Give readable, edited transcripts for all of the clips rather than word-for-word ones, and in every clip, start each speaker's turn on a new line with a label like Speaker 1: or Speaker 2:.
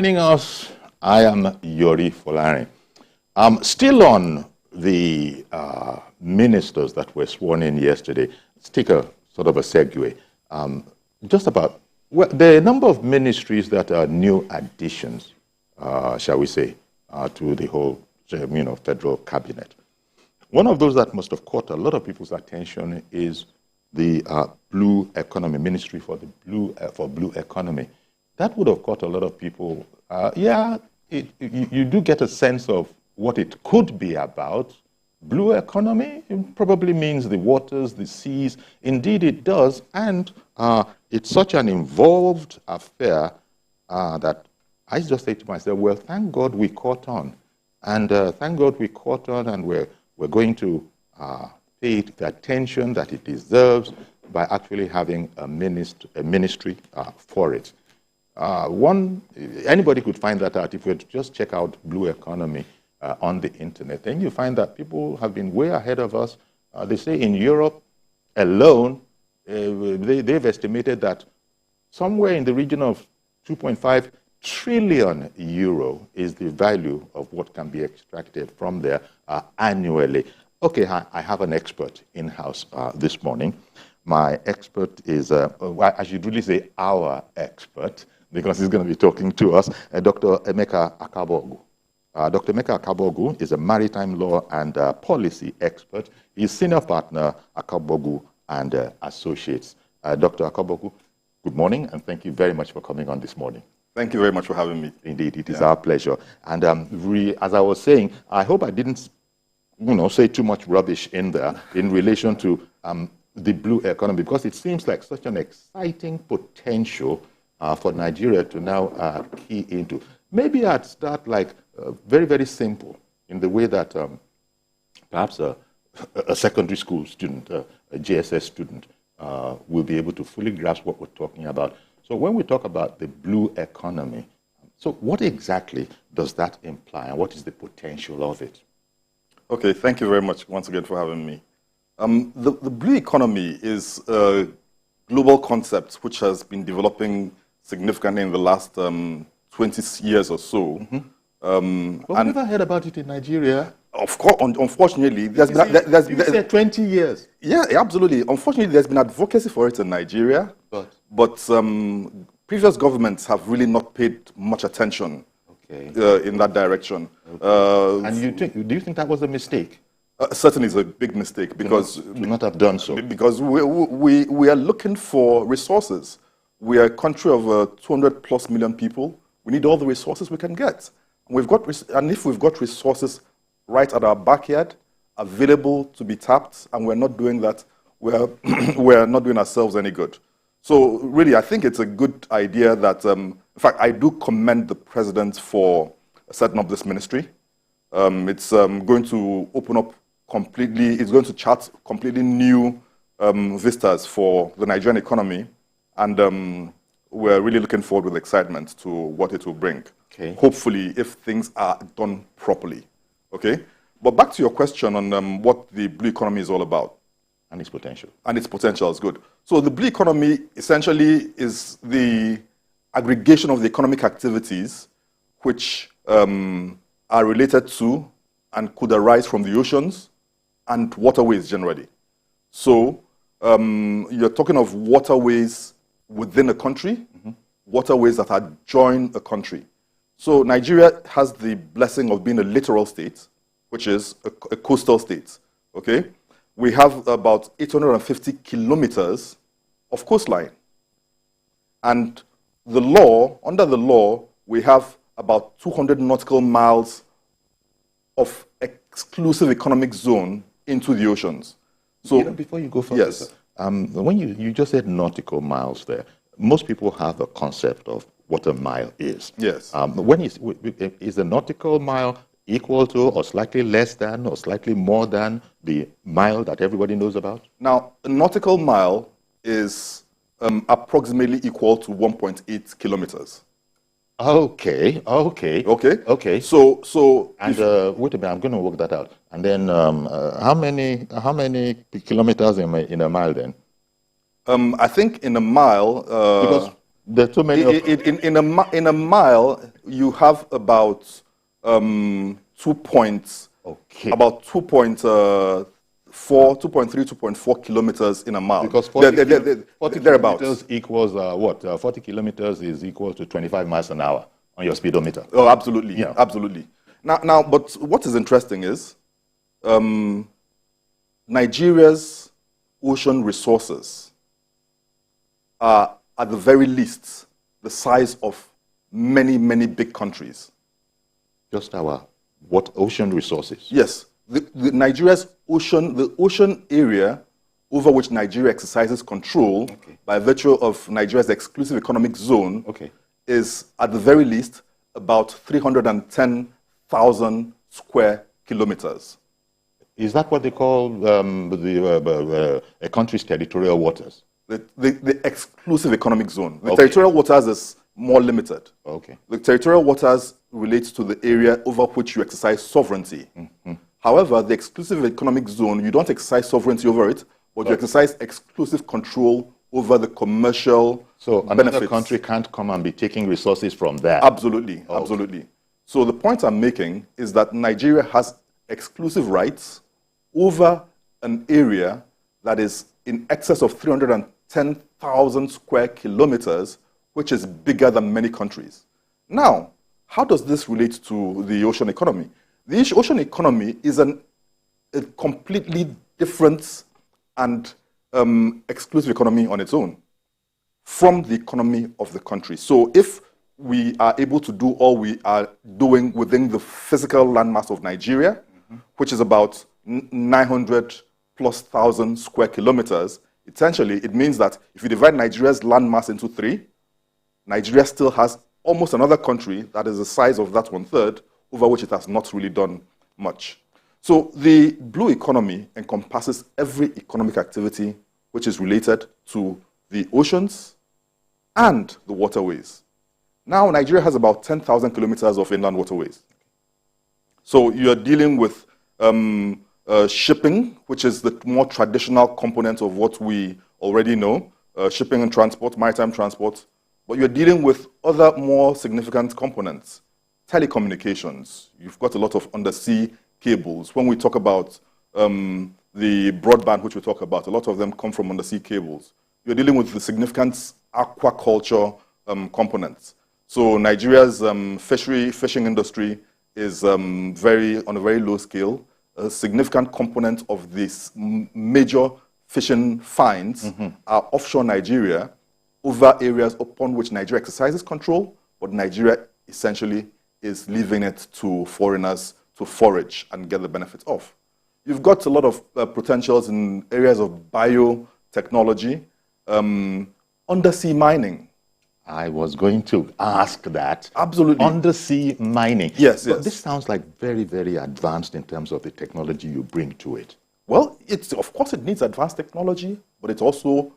Speaker 1: Joining us, I am YORI FOLARIN. Still on the ministers that were sworn in yesterday, let's take a sort of a segue. Just about the number of ministries that are new additions, shall we say, to the whole federal cabinet. One of those that must have caught a lot of people's attention is the Blue Economy Ministry for the Blue Economy. That would have caught a lot of people. You do get a sense of what it could be about. Blue economy probably means the waters, the seas. Indeed, it does. And it's such an involved affair that I just say to myself, well, thank God we caught on. And thank God we caught on, and we're going to pay it the attention that it deserves by actually having a ministry for it. Anybody could find that out if you just check out Blue Economy on the internet. Then you find that people have been way ahead of us. They say in Europe alone, they've estimated that somewhere in the region of 2.5 trillion euro is the value of what can be extracted from there annually. Okay, I have an expert in-house this morning. My expert is, I should really say our expert, because he's going to be talking to us, Dr. Emeka Akabogu. Dr. Emeka Akabogu is a maritime law and policy expert. He's senior partner, Akabogu and Associates. Dr. Akabogu, good morning, and thank you very much for coming on this morning.
Speaker 2: Thank you very much for having me.
Speaker 1: Indeed, it is our pleasure. And as I was saying, I hope I didn't say too much rubbish in there in relation to the blue economy, because it seems like such an exciting potential for Nigeria to now key into. Maybe I'd start like very, very simple in the way that perhaps a secondary school student, a GSS student, will be able to fully grasp what we're talking about. So when we talk about the blue economy, so what exactly does that imply, and what is the potential of it?
Speaker 2: Okay, thank you very much once again for having me. The blue economy is a global concept which has been developing significantly in the last 20 years or so.
Speaker 1: Mm-hmm. But we've never heard about it in Nigeria.
Speaker 2: Of course, unfortunately, there's
Speaker 1: been 20 years.
Speaker 2: Yeah, absolutely. Unfortunately, there's been advocacy for it in Nigeria, but previous governments have really not paid much attention in that direction.
Speaker 1: Okay. And do you think that was a mistake?
Speaker 2: Certainly, it's a big mistake because
Speaker 1: do not have done so.
Speaker 2: Because we are looking for resources. We are a country of 200 plus million people. We need all the resources we can get. And if we've got resources right at our backyard, available to be tapped, and we're not doing that, we're not doing ourselves any good. So really, I think it's a good idea that, in fact, I do commend the president for setting up this ministry. It's going to open up completely, it's going to chart completely new vistas for the Nigerian economy. And we're really looking forward with excitement to what it will bring. Okay. Hopefully, if things are done properly. Okay? But back to your question on what the blue economy is all about.
Speaker 1: And its potential.
Speaker 2: And its potential is good. So the blue economy essentially is the aggregation of the economic activities which are related to and could arise from the oceans and waterways generally. So you're talking of waterways within a country, mm-hmm. waterways that adjoin a country. So Nigeria has the blessing of being a littoral state, which is a coastal state, okay? We have about 850 kilometers of coastline. And under the law, we have about 200 nautical miles of exclusive economic zone into the oceans. So
Speaker 1: before you go further, yes. When you just said nautical miles there, most people have a concept of what a mile is.
Speaker 2: Yes.
Speaker 1: Is a nautical mile equal to or slightly less than or slightly more than the mile that everybody knows about?
Speaker 2: Now, a nautical mile is approximately equal to 1.8 kilometers.
Speaker 1: Okay.
Speaker 2: So
Speaker 1: and wait a minute, I'm going to work that out. And then how many kilometers in a mile then?
Speaker 2: I think in a mile.
Speaker 1: Because There are too many
Speaker 2: In a mile, you have about 2 points,
Speaker 1: okay.
Speaker 2: about 2.3, 2.4 kilometers in a mile.
Speaker 1: Because 40
Speaker 2: thereabouts.
Speaker 1: kilometers equals what? 40 kilometers is equal to 25 miles an hour on your speedometer.
Speaker 2: Oh, absolutely.
Speaker 1: Yeah.
Speaker 2: Absolutely. Now, but what is interesting is Nigeria's ocean resources are, at the very least, the size of many, many big countries.
Speaker 1: Just our what ocean resources?
Speaker 2: Yes. Nigeria's ocean, the ocean area over which Nigeria exercises control by virtue of Nigeria's exclusive economic zone is, at the very least, about 310,000 square kilometers.
Speaker 1: Is that what they call a country's territorial waters?
Speaker 2: The exclusive economic zone. The territorial waters is more limited.
Speaker 1: Okay.
Speaker 2: The territorial waters relates to the area over which you exercise sovereignty. However, the exclusive economic zone, you don't exercise sovereignty over it, but you exercise exclusive control over the commercial
Speaker 1: So
Speaker 2: benefits.
Speaker 1: another country can't come and be taking resources from there?
Speaker 2: Absolutely, absolutely. So the point I'm making is that Nigeria has exclusive rights over an area that is in excess of 310,000 square kilometers, which is bigger than many countries. Now, how does this relate to the ocean economy? The ocean economy is a completely different and exclusive economy on its own from the economy of the country. So if we are able to do all we are doing within the physical landmass of Nigeria, which is about 900,000+ square kilometers, essentially it means that if you divide Nigeria's landmass into 3, Nigeria still has almost another country that is the size of that 1/3, over which it has not really done much. So the blue economy encompasses every economic activity which is related to the oceans and the waterways. Now, Nigeria has about 10,000 kilometers of inland waterways. So you're dealing with shipping, which is the more traditional component of what we already know, shipping and transport, maritime transport. But you're dealing with other more significant components. Telecommunications, you've got a lot of undersea cables. When we talk about the broadband, which we talk about, a lot of them come from undersea cables. You're dealing with the significant aquaculture components. So Nigeria's fishing industry is on a very low scale. A significant component of these major fishing finds are offshore Nigeria, over areas upon which Nigeria exercises control, but Nigeria essentially is leaving it to foreigners to forage and get the benefits of. You've got a lot of potentials in areas of biotechnology, undersea mining.
Speaker 1: I was going to ask that.
Speaker 2: Absolutely.
Speaker 1: Undersea mining.
Speaker 2: Yes,
Speaker 1: but
Speaker 2: yes.
Speaker 1: This sounds like very, very advanced in terms of the technology you bring to it.
Speaker 2: Well, of course it needs advanced technology, but it also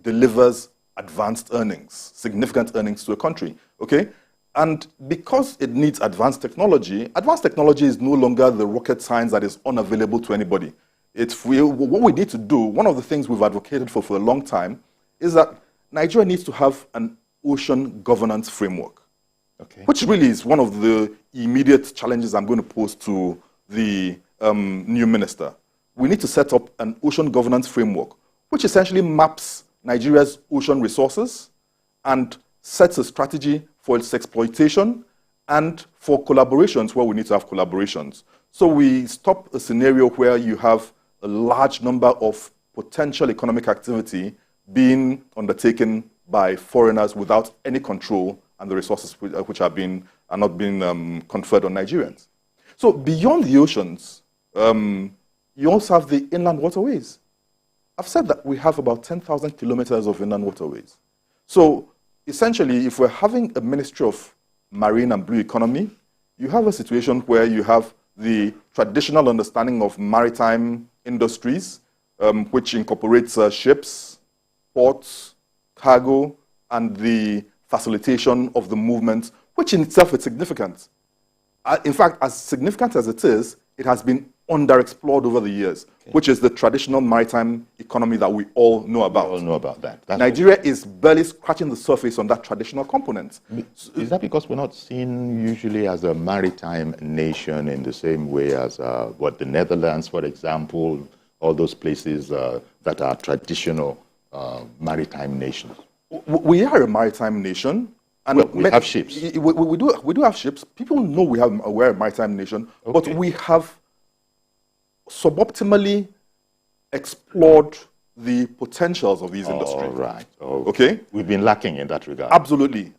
Speaker 2: delivers advanced earnings, significant earnings to a country, okay? And because it needs advanced technology is no longer the rocket science that is unavailable to anybody. What we need to do, one of the things we've advocated for a long time, is that Nigeria needs to have an ocean governance framework, which really is one of the immediate challenges I'm going to pose to the new minister. We need to set up an ocean governance framework, which essentially maps Nigeria's ocean resources and sets a strategy for its exploitation and for collaborations where we need to have collaborations. So we stop a scenario where you have a large number of potential economic activity being undertaken by foreigners without any control, and the resources which are not being conferred on Nigerians. So beyond the oceans, you also have the inland waterways. I've said that we have about 10,000 kilometers of inland waterways. So essentially, if we're having a Ministry of Marine and Blue Economy, you have a situation where you have the traditional understanding of maritime industries, which incorporates ships, ports, cargo, and the facilitation of the movement, which in itself is significant. In fact, as significant as it is, it has been underexplored over the years, which is the traditional maritime economy that we all know about.
Speaker 1: We all know about that.
Speaker 2: Nigeria is barely scratching the surface on that traditional component.
Speaker 1: Is that because we're not seen usually as a maritime nation in the same way as the Netherlands, for example, all those places that are traditional maritime nations?
Speaker 2: We are a maritime nation. And
Speaker 1: well, we have ships.
Speaker 2: We do have ships. People know we're a maritime nation, but we have suboptimally explored the potentials of these industries.
Speaker 1: Right.
Speaker 2: Okay.
Speaker 1: We've been lacking in that regard.
Speaker 2: Absolutely.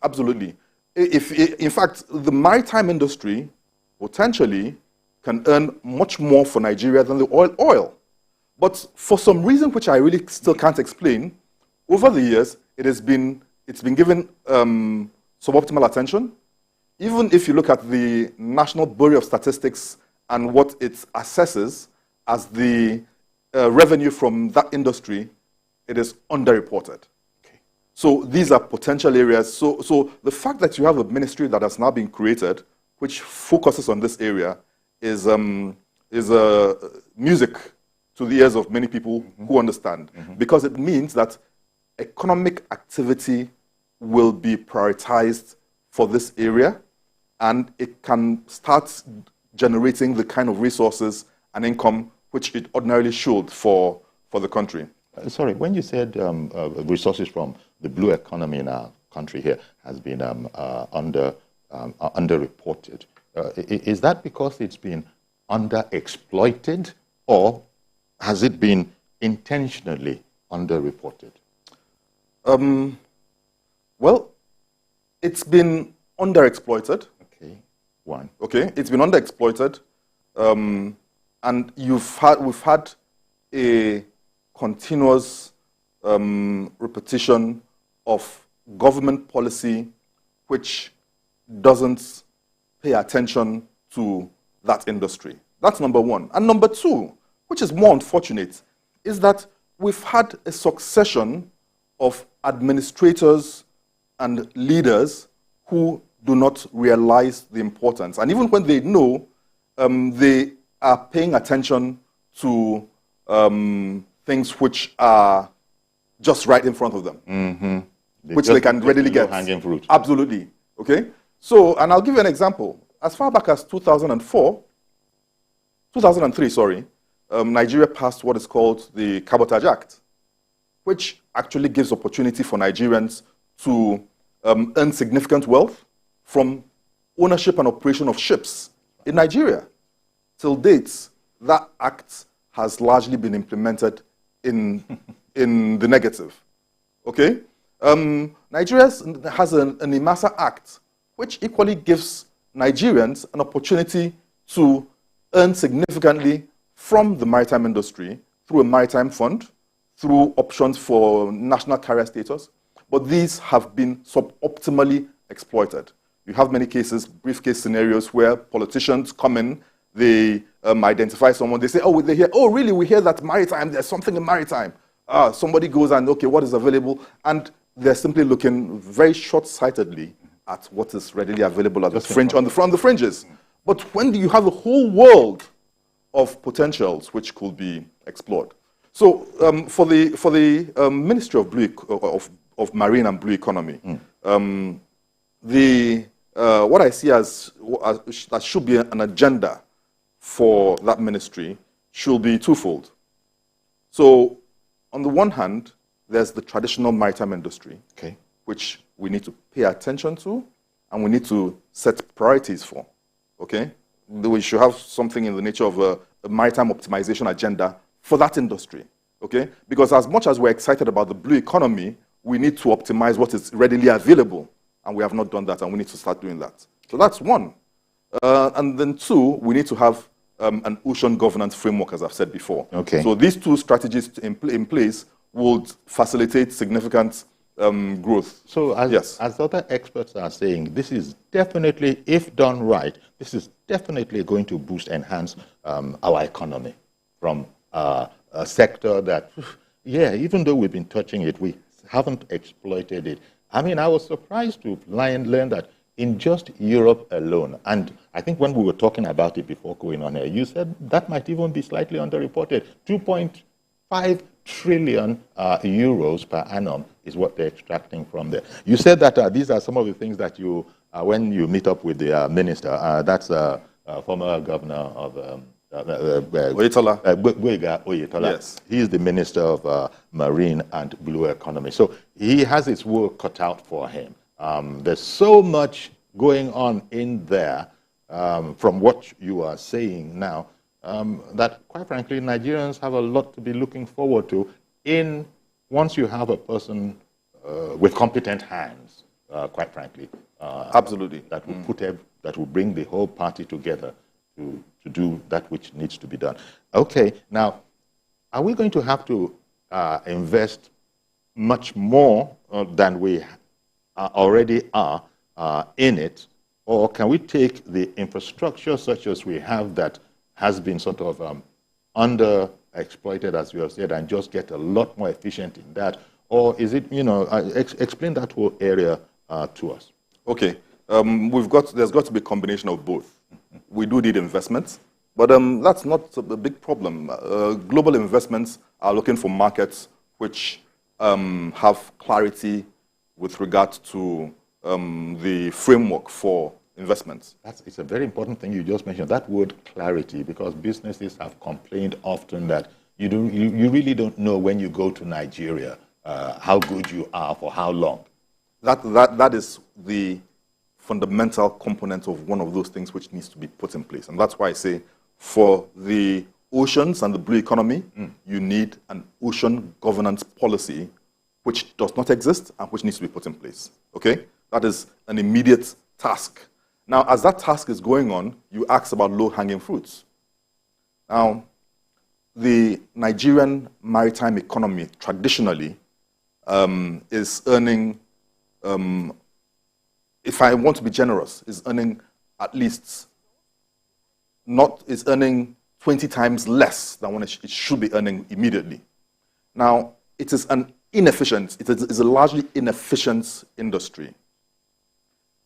Speaker 2: In fact, the maritime industry potentially can earn much more for Nigeria than the oil. But for some reason which I really still can't explain, over the years it's been given suboptimal attention. Even if you look at the National Bureau of Statistics and what it assesses as the revenue from that industry, it is underreported. Okay. So these are potential areas. So the fact that you have a ministry that has now been created, which focuses on this area, is music to the ears of many people who understand, because it means that economic activity will be prioritized for this area, and it can start generating the kind of resources and income which it ordinarily should for the country.
Speaker 1: Sorry, when you said resources from the blue economy in our country here has been underreported, is that because it's been underexploited, or has it been intentionally underreported?
Speaker 2: Well, it's been underexploited.
Speaker 1: Okay, one.
Speaker 2: Okay, it's been underexploited, and we've had a continuous repetition of government policy which doesn't pay attention to that industry. That's number one. And number two, which is more unfortunate, is that we've had a succession of administrators and leaders who do not realize the importance. And even when they know, they are paying attention to things which are just right in front of them, which they can readily get.
Speaker 1: Hanging fruit.
Speaker 2: Absolutely. Okay? So, and I'll give you an example. As far back as 2003, Nigeria passed what is called the Cabotage Act, which actually gives opportunity for Nigerians to earn significant wealth from ownership and operation of ships in Nigeria. Till date, that act has largely been implemented in the negative. Okay? Nigeria has an IMASA Act, which equally gives Nigerians an opportunity to earn significantly from the maritime industry through a maritime fund, through options for national carrier status, but these have been suboptimally exploited. You have many cases, brief case scenarios, where politicians come in, they identify someone, they say, really, we hear that maritime, there's something in maritime. Somebody goes and, okay, what is available? And they're simply looking very short-sightedly at what is readily available at the fringe, on the fringes. But when you have a whole world of potentials which could be explored. So for the Ministry of Marine and Blue Economy, what I see as that should be an agenda for that ministry should be twofold. So on the one hand, there's the traditional maritime industry, which we need to pay attention to, and we need to set priorities for. Okay, we should have something in the nature of a maritime optimization agenda for that industry. Okay, because as much as we're excited about the blue economy, we need to optimize what is readily available, and we have not done that, and we need to start doing that. So that's one. And then two, we need to have an ocean governance framework, as I've said before.
Speaker 1: Okay.
Speaker 2: So these two strategies in place would facilitate significant growth.
Speaker 1: So as other experts are saying, this is definitely, if done right, this is definitely going to boost, enhance our economy from a sector that, even though we've been touching it, we haven't exploited it. I mean, I was surprised to learn that in just Europe alone, and I think when we were talking about it before going on here, you said that might even be slightly underreported. 2.5 trillion euros per annum is what they're extracting from there. You said that these are some of the things that you, when you meet up with the minister, that's former governor of
Speaker 2: Oyetola.
Speaker 1: Oyetola.
Speaker 2: Yes.
Speaker 1: He is the Minister of Marine and Blue Economy. So he has his work cut out for him. There's so much going on in there from what you are saying now that, quite frankly, Nigerians have a lot to be looking forward to once you have a person with competent hands, quite frankly.
Speaker 2: Absolutely.
Speaker 1: That will bring the whole party together to do that which needs to be done. Okay, now, are we going to have to invest much more than we already are in it, or can we take the infrastructure such as we have that has been sort of underexploited, as you have said, and just get a lot more efficient in that? Or is it, explain that whole area to us.
Speaker 2: Okay, there's got to be a combination of both. We do need investments, but that's not a big problem. Global investments are looking for markets which have clarity with regard to the framework for investments.
Speaker 1: It's a very important thing you just mentioned, that word clarity, because businesses have complained often that you really don't know when you go to Nigeria how good you are for how long.
Speaker 2: That is the fundamental component of one of those things which needs to be put in place. And that's why I say for the oceans and the blue economy, you need an ocean governance policy which does not exist and which needs to be put in place. Okay? That is an immediate task. Now, as that task is going on, you ask about low-hanging fruits. Now, the Nigerian maritime economy traditionally is earning, if I want to be generous, is earning at least is earning 20 times less than what it should be earning immediately. Now, it is an inefficient, it is a largely inefficient industry.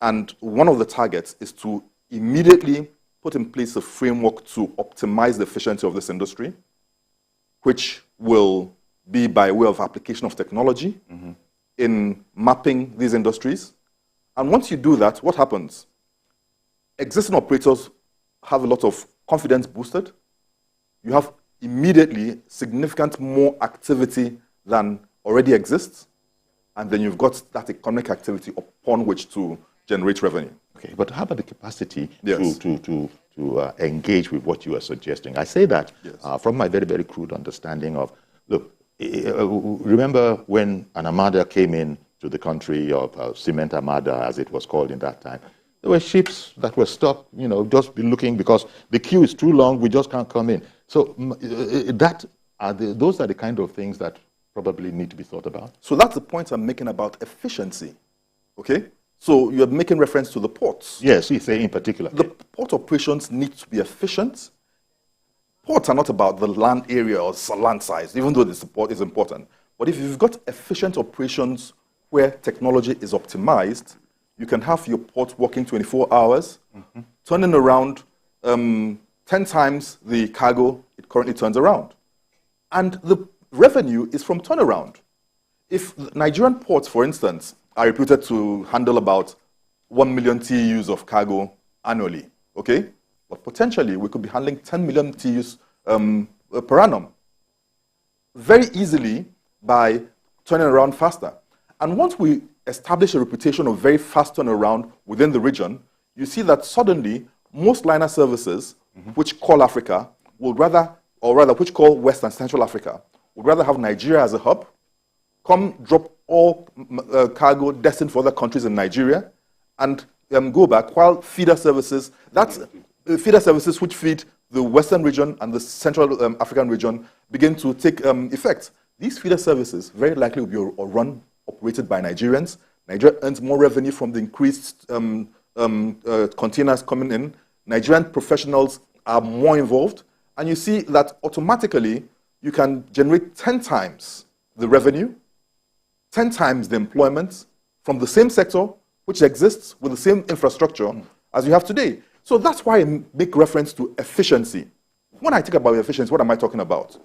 Speaker 2: And one of the targets is to immediately put in place a framework to optimize the efficiency of this industry, which will be by way of application of technology in mapping these industries. And once you do that, what happens? Existing operators have a lot of confidence boosted. You have immediately significant more activity than already exists. And then you've got that economic activity upon which to generate revenue.
Speaker 1: Okay, but how about the capacity
Speaker 2: Yes.
Speaker 1: to engage with what you are suggesting? I say that from my very, very crude understanding of, look, remember when an armada came in to the country, of cement armada, as it was called in that time, there were ships that were stuck, just be looking because the queue is too long, we just can't come in. So those are the kind of things that probably need to be thought about.
Speaker 2: So that's the point I'm making about efficiency, okay? So you're making reference to the ports.
Speaker 1: Yes, we say in particular.
Speaker 2: The port operations need to be efficient. Ports are not about the land area or land size, even though the support is important. But if you've got efficient operations where technology is optimized, you can have your port working 24 hours, turning around 10 times the cargo it currently turns around. And the revenue is from turnaround. If Nigerian ports, for instance, are reputed to handle about 1 million TEUs of cargo annually, okay? But potentially, we could be handling 10 million TEUs per annum very easily by turning around faster. And once we establish a reputation of very fast turnaround within the region, you see that suddenly most liner services, which call Africa, which call West and Central Africa, would rather have Nigeria as a hub, come drop all cargo destined for other countries in Nigeria, and go back, while feeder services, feeder services which feed the Western region and the Central African region begin to take effect. These feeder services very likely will be operated by Nigerians. Nigeria earns more revenue from the increased containers coming in. Nigerian professionals are more involved, and you see that automatically you can generate 10 times the revenue, 10 times the employment from the same sector which exists with the same infrastructure as you have today. So that's why I make reference to efficiency. When I think about efficiency, what am I talking about?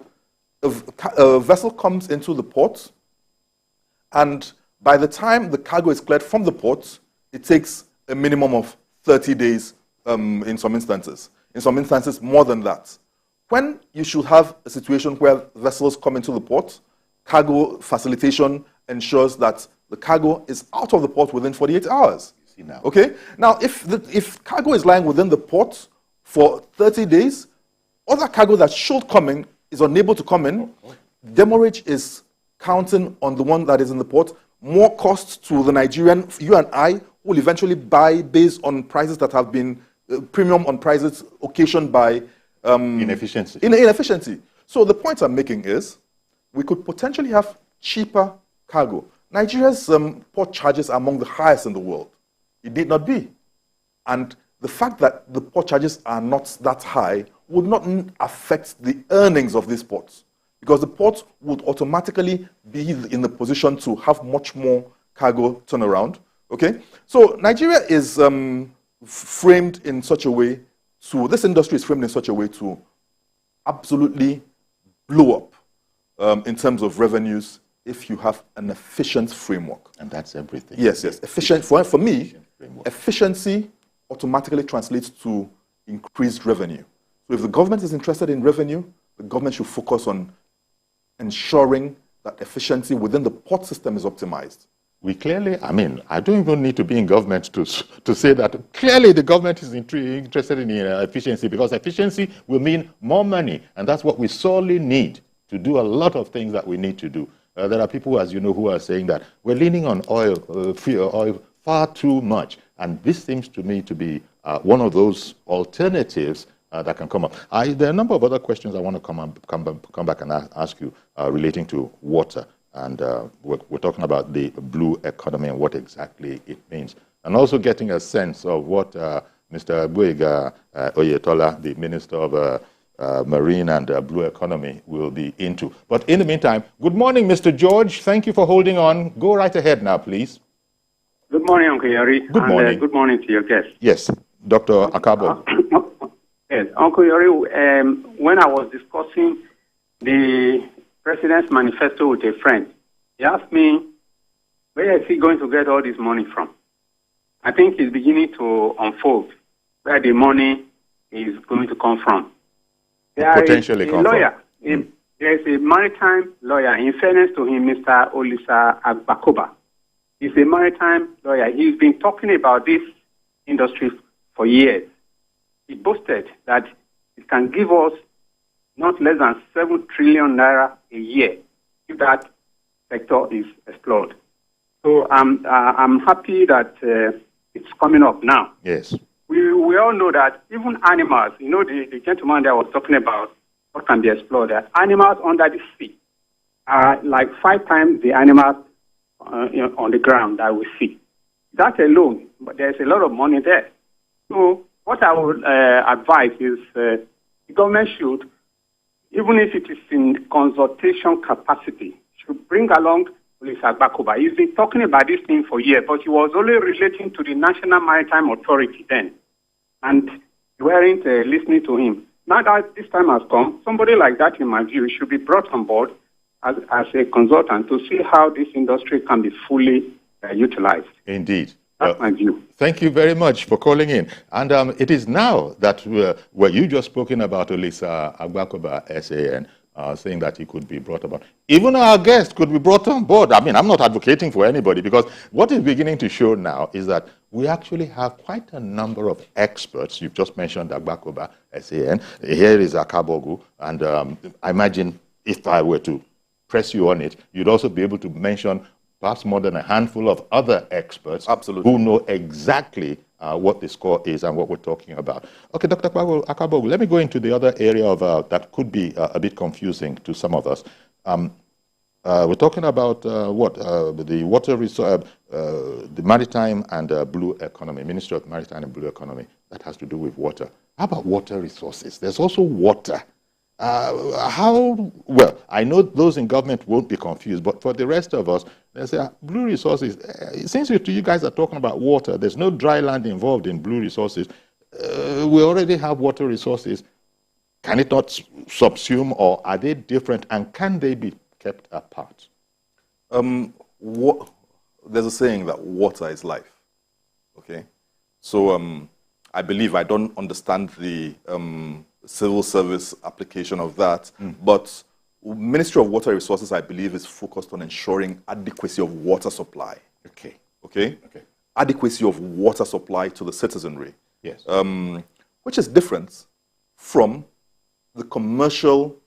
Speaker 2: A vessel comes into the port, and by the time the cargo is cleared from the port, it takes a minimum of 30 days in some instances. In some instances, more than that. When you should have a situation where vessels come into the port, cargo facilitation ensures that the cargo is out of the port within 48 hours.
Speaker 1: You see now.
Speaker 2: Okay? Now, if cargo is lying within the port for 30 days, other cargo that should come in is unable to come in. Demurrage is counting on the one that is in the port. More costs to the Nigerian, you and I, will eventually buy based on prices that have been premium on prices occasioned by
Speaker 1: inefficiency.
Speaker 2: Inefficiency. So the point I'm making is we could potentially have cheaper cargo. Nigeria's port charges are among the highest in the world. It need not be. And the fact that the port charges are not that high would not affect the earnings of these ports, because the port would automatically be in the position to have much more cargo turnaround. Okay? So Nigeria is framed in such a way this industry is framed in such a way to absolutely blow up in terms of revenues if you have an efficient framework.
Speaker 1: And that's everything.
Speaker 2: Yes, yes. Efficient, for me, efficiency automatically translates to increased revenue. So if the government is interested in revenue, the government should focus on ensuring that efficiency within the port system is optimized.
Speaker 1: We clearly, I don't even need to be in government to say that clearly the government is interested in efficiency, because efficiency will mean more money, and that's what we sorely need to do a lot of things that we need to do. There are people, as you know, who are saying that we're leaning on oil far too much, and this seems to me to be one of those alternatives that can come up. There are a number of other questions I want to come back and ask you relating to water. And we're talking about the blue economy and what exactly it means. And also getting a sense of what Mr. Buega Oyetola, the Minister of Marine and Blue Economy, will be into. But in the meantime, good morning, Mr. George. Thank you for holding on. Go right ahead now, please.
Speaker 3: Good morning, Uncle Yori.
Speaker 1: Good morning.
Speaker 3: And, good morning to your guest.
Speaker 1: Yes, Dr. Akabo.
Speaker 3: Yes, Uncle Yori, when I was discussing the President's manifesto with a friend, he asked me, where is he going to get all this money from? I think he's beginning to unfold where the money is going to come from.
Speaker 1: Potentially come
Speaker 3: lawyer.
Speaker 1: from.
Speaker 3: There is a maritime lawyer. In fairness to him, Mr. Olisa Agbakoba. He's a maritime lawyer. He's been talking about this industry for years. He boasted that it can give us not less than 7 trillion naira a year if that sector is explored. So I'm happy that it's coming up now.
Speaker 1: Yes.
Speaker 3: We all know that even animals, you know, the gentleman that was talking about what can be explored, that animals under the sea are like 5 times the animals on the ground that we see. That alone, but there's a lot of money there. So what I would advise is the government should, even if it is in consultation capacity, should bring along Police Agbakoba. He's been talking about this thing for years, but he was only relating to the National Maritime Authority then. And you weren't listening to him. Now that this time has come, somebody like that, in my view, should be brought on board as a consultant to see how this industry can be fully utilized.
Speaker 1: Indeed.
Speaker 3: That's my view.
Speaker 1: Thank you very much for calling in. And it is now that where you just spoken about Olisa Agbakoba, SAN, saying that he could be brought about. Even our guest could be brought on board. I'm not advocating for anybody, because what is beginning to show now is that we actually have quite a number of experts. You've just mentioned Agbakoba, SAN. Here is Akabogu. And I imagine if I were to press you on it, you'd also be able to mention perhaps more than a handful of other experts.
Speaker 2: Absolutely.
Speaker 1: Who know exactly what the score is and what we're talking about. Okay, Dr. Akabogu, let me go into the other area of that could be a bit confusing to some of us. We're talking about the water resource, the maritime and blue economy, Ministry of Maritime and Blue Economy. That has to do with water. How about water resources? There's also water. Well, I know those in government won't be confused, but for the rest of us, They say, blue resources, since you guys are talking about water, there's no dry land involved in blue resources. We already have water resources. Can it not subsume, or are they different, and can they be kept apart?
Speaker 2: There's a saying that water is life, okay? So I believe, I don't understand the civil service application of that, but Ministry of Water Resources, I believe, is focused on ensuring adequacy of water supply.
Speaker 1: Okay.
Speaker 2: Okay? Okay. Adequacy of water supply to the citizenry.
Speaker 1: Yes.
Speaker 2: Which is different from the commercial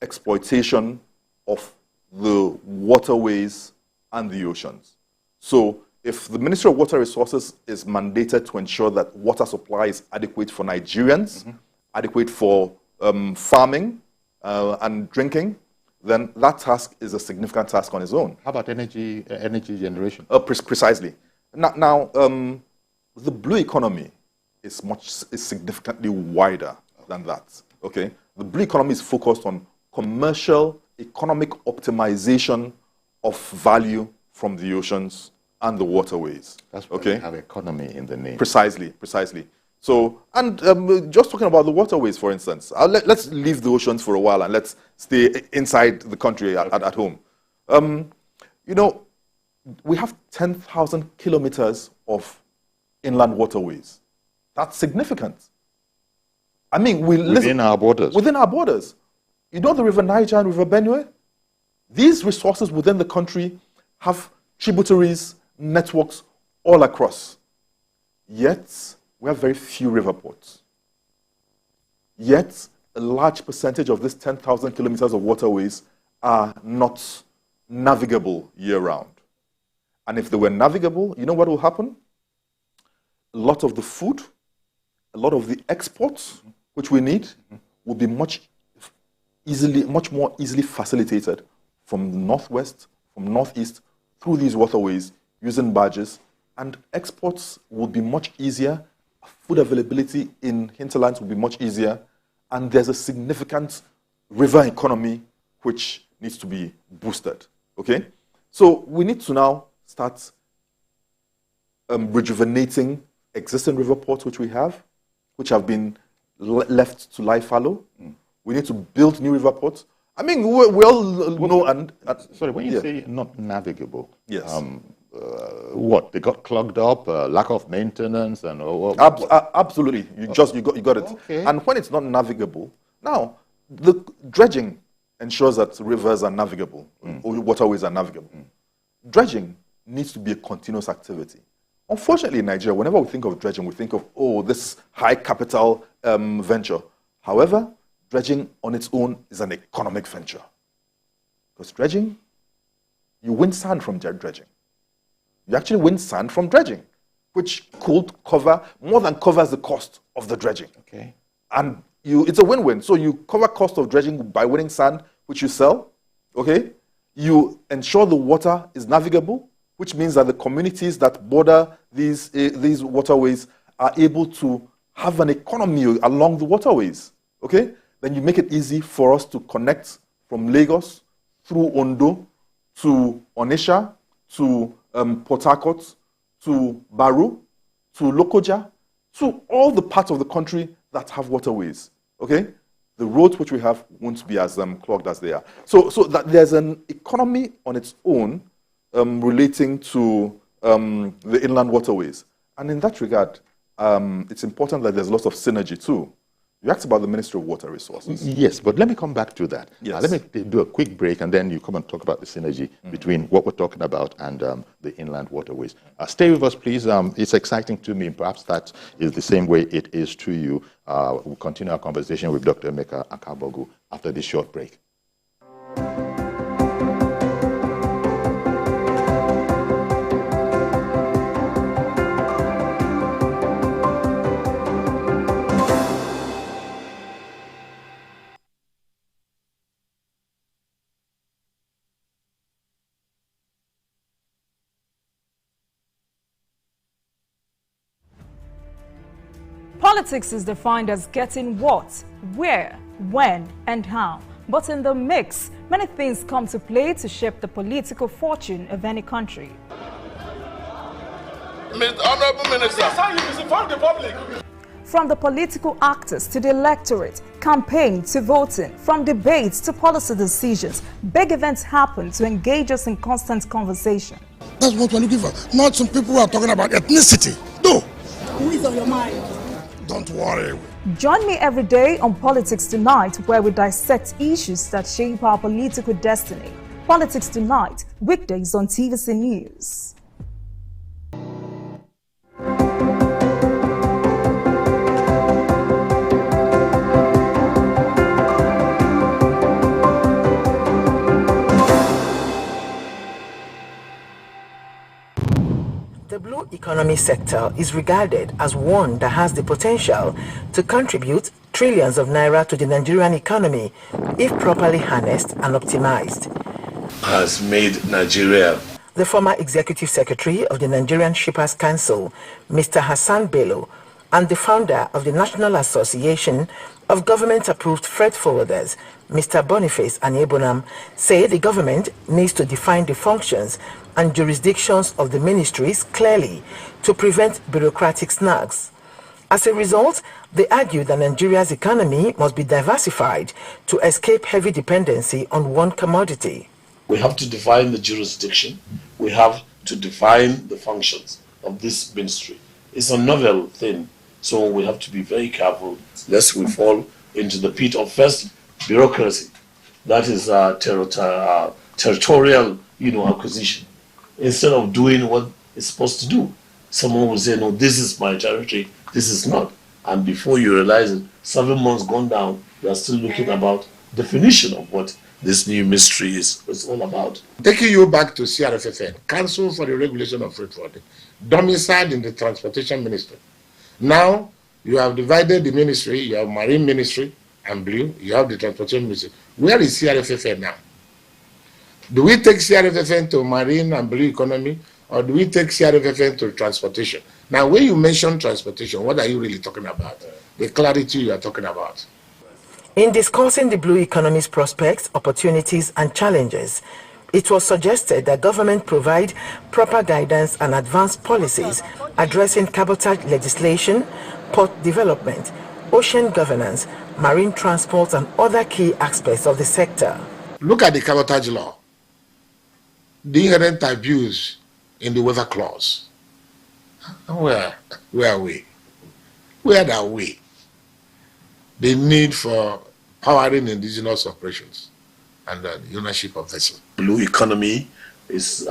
Speaker 2: exploitation of the waterways and the oceans. So if the Ministry of Water Resources is mandated to ensure that water supply is adequate for Nigerians, adequate for farming and drinking, then that task is a significant task on its own.
Speaker 1: How about energy generation?
Speaker 2: Precisely. Now, the blue economy is significantly wider than that. Okay, the blue economy is focused on commercial, economic optimization of value from the oceans and the waterways.
Speaker 1: That's why we have economy in the name.
Speaker 2: Precisely, precisely. So, and just talking about the waterways, for instance, let's leave the oceans for a while and let's stay inside the country at home. You know, we have 10,000 kilometers of inland waterways. That's significant. I mean,
Speaker 1: within our borders.
Speaker 2: Within our borders. You know the River Niger and River Benue? These resources within the country have tributaries, networks all across. Yet, we have very few river ports. Yet, a large percentage of this 10,000 kilometers of waterways are not navigable year-round. And if they were navigable, you know what will happen? A lot of the food, a lot of the exports which we need will be much more easily facilitated from the northwest, from northeast, through these waterways using barges, and exports will be much easier. Food availability in hinterlands will be much easier, and there's a significant river economy which needs to be boosted. Okay, so we need to now start rejuvenating existing river ports which we have, which have been left to lie fallow. We need to build new river ports. I mean, we all know.
Speaker 1: Sorry, when you say not navigable,
Speaker 2: yes.
Speaker 1: What, they got clogged up, lack of maintenance, and
Speaker 2: absolutely. You got it.
Speaker 1: Okay.
Speaker 2: And when it's not navigable, now the dredging ensures that rivers are navigable, or waterways are navigable. Dredging needs to be a continuous activity. Unfortunately, in Nigeria, whenever we think of dredging, we think of, this high capital venture. However, dredging on its own is an economic venture. Because dredging, you win sand from dredging. You actually win sand from dredging, which could more than covers the cost of the dredging.
Speaker 1: Okay.
Speaker 2: And it's a win-win. So you cover cost of dredging by winning sand, which you sell. Okay. You ensure the water is navigable, which means that the communities that border these waterways are able to have an economy along the waterways. Okay. Then you make it easy for us to connect from Lagos through Ondo to Onitsha to Port Harcourt to Baru to Lokoja to all the parts of the country that have waterways. Okay, the roads which we have won't be as clogged as they are. So that there's an economy on its own relating to the inland waterways, and in that regard, it's important that there's lots of synergy too. You asked about the Ministry of Water Resources.
Speaker 1: Yes, but let me come back to that.
Speaker 2: Yes.
Speaker 1: Let me do a quick break, and then you come and talk about the synergy between what we're talking about and the inland waterways. Stay with us, please. It's exciting to me. Perhaps that is the same way it is to you. We'll continue our conversation with Dr. Emeka Akabogu after this short break.
Speaker 4: Politics is defined as getting what, where, when, and how. But in the mix, many things come to play to shape the political fortune of any country.
Speaker 5: Honorable Minister, that's how you misinform the public.
Speaker 4: From the political actors to the electorate, campaign to voting, from debates to policy decisions, big events happen to engage us in constant conversation.
Speaker 6: That's what we're looking for. Not some people who are talking about ethnicity. No.
Speaker 7: Who is on your mind?
Speaker 6: Don't worry.
Speaker 4: Join me every day on Politics Tonight, where we dissect issues that shape our political destiny. Politics Tonight, weekdays on TVC News.
Speaker 8: The blue economy sector is regarded as one that has the potential to contribute trillions of naira to the Nigerian economy if properly harnessed and optimized.
Speaker 5: Has made Nigeria.
Speaker 8: The former executive secretary of the Nigerian Shippers Council, Mr. Hassan Bello, and the founder of the National Association of Government-Approved Freight Forwarders, Mr. Boniface Anyebonam, say the government needs to define the functions and jurisdictions of the ministries clearly to prevent bureaucratic snags. As a result, they argue that Nigeria's economy must be diversified to escape heavy dependency on one commodity.
Speaker 9: We have to define the jurisdiction. We have to define the functions of this ministry. It's a novel thing, so we have to be very careful lest we fall into the pit of first bureaucracy. That is territorial, acquisition. Instead of doing what it's supposed to do, someone will say, no, this is my territory, this is not. And before you realize it, 7 months gone down, you are still looking about definition of what this new mystery is all about.
Speaker 6: Taking you back to CRFFN, Council for the Regulation of Freight Forwarding, domiciled in the Transportation Ministry. Now, you have divided the ministry, you have Marine Ministry and Blue, you have the Transportation Ministry. Where is CRFFN now? Do we take CRFFN to Marine and Blue Economy, or do we take CRFFN to transportation? Now, when you mention transportation, what are you really talking about? The clarity you are talking about.
Speaker 8: In discussing the blue economy's prospects, opportunities, and challenges, it was suggested that government provide proper guidance and advanced policies addressing cabotage legislation, port development, ocean governance, marine transport, and other key aspects of the sector.
Speaker 6: Look at the cabotage law. The inherent abuse in the weather clause. Where are we? Where are we? The need for powering indigenous operations and the ownership of vessels.
Speaker 9: Blue economy is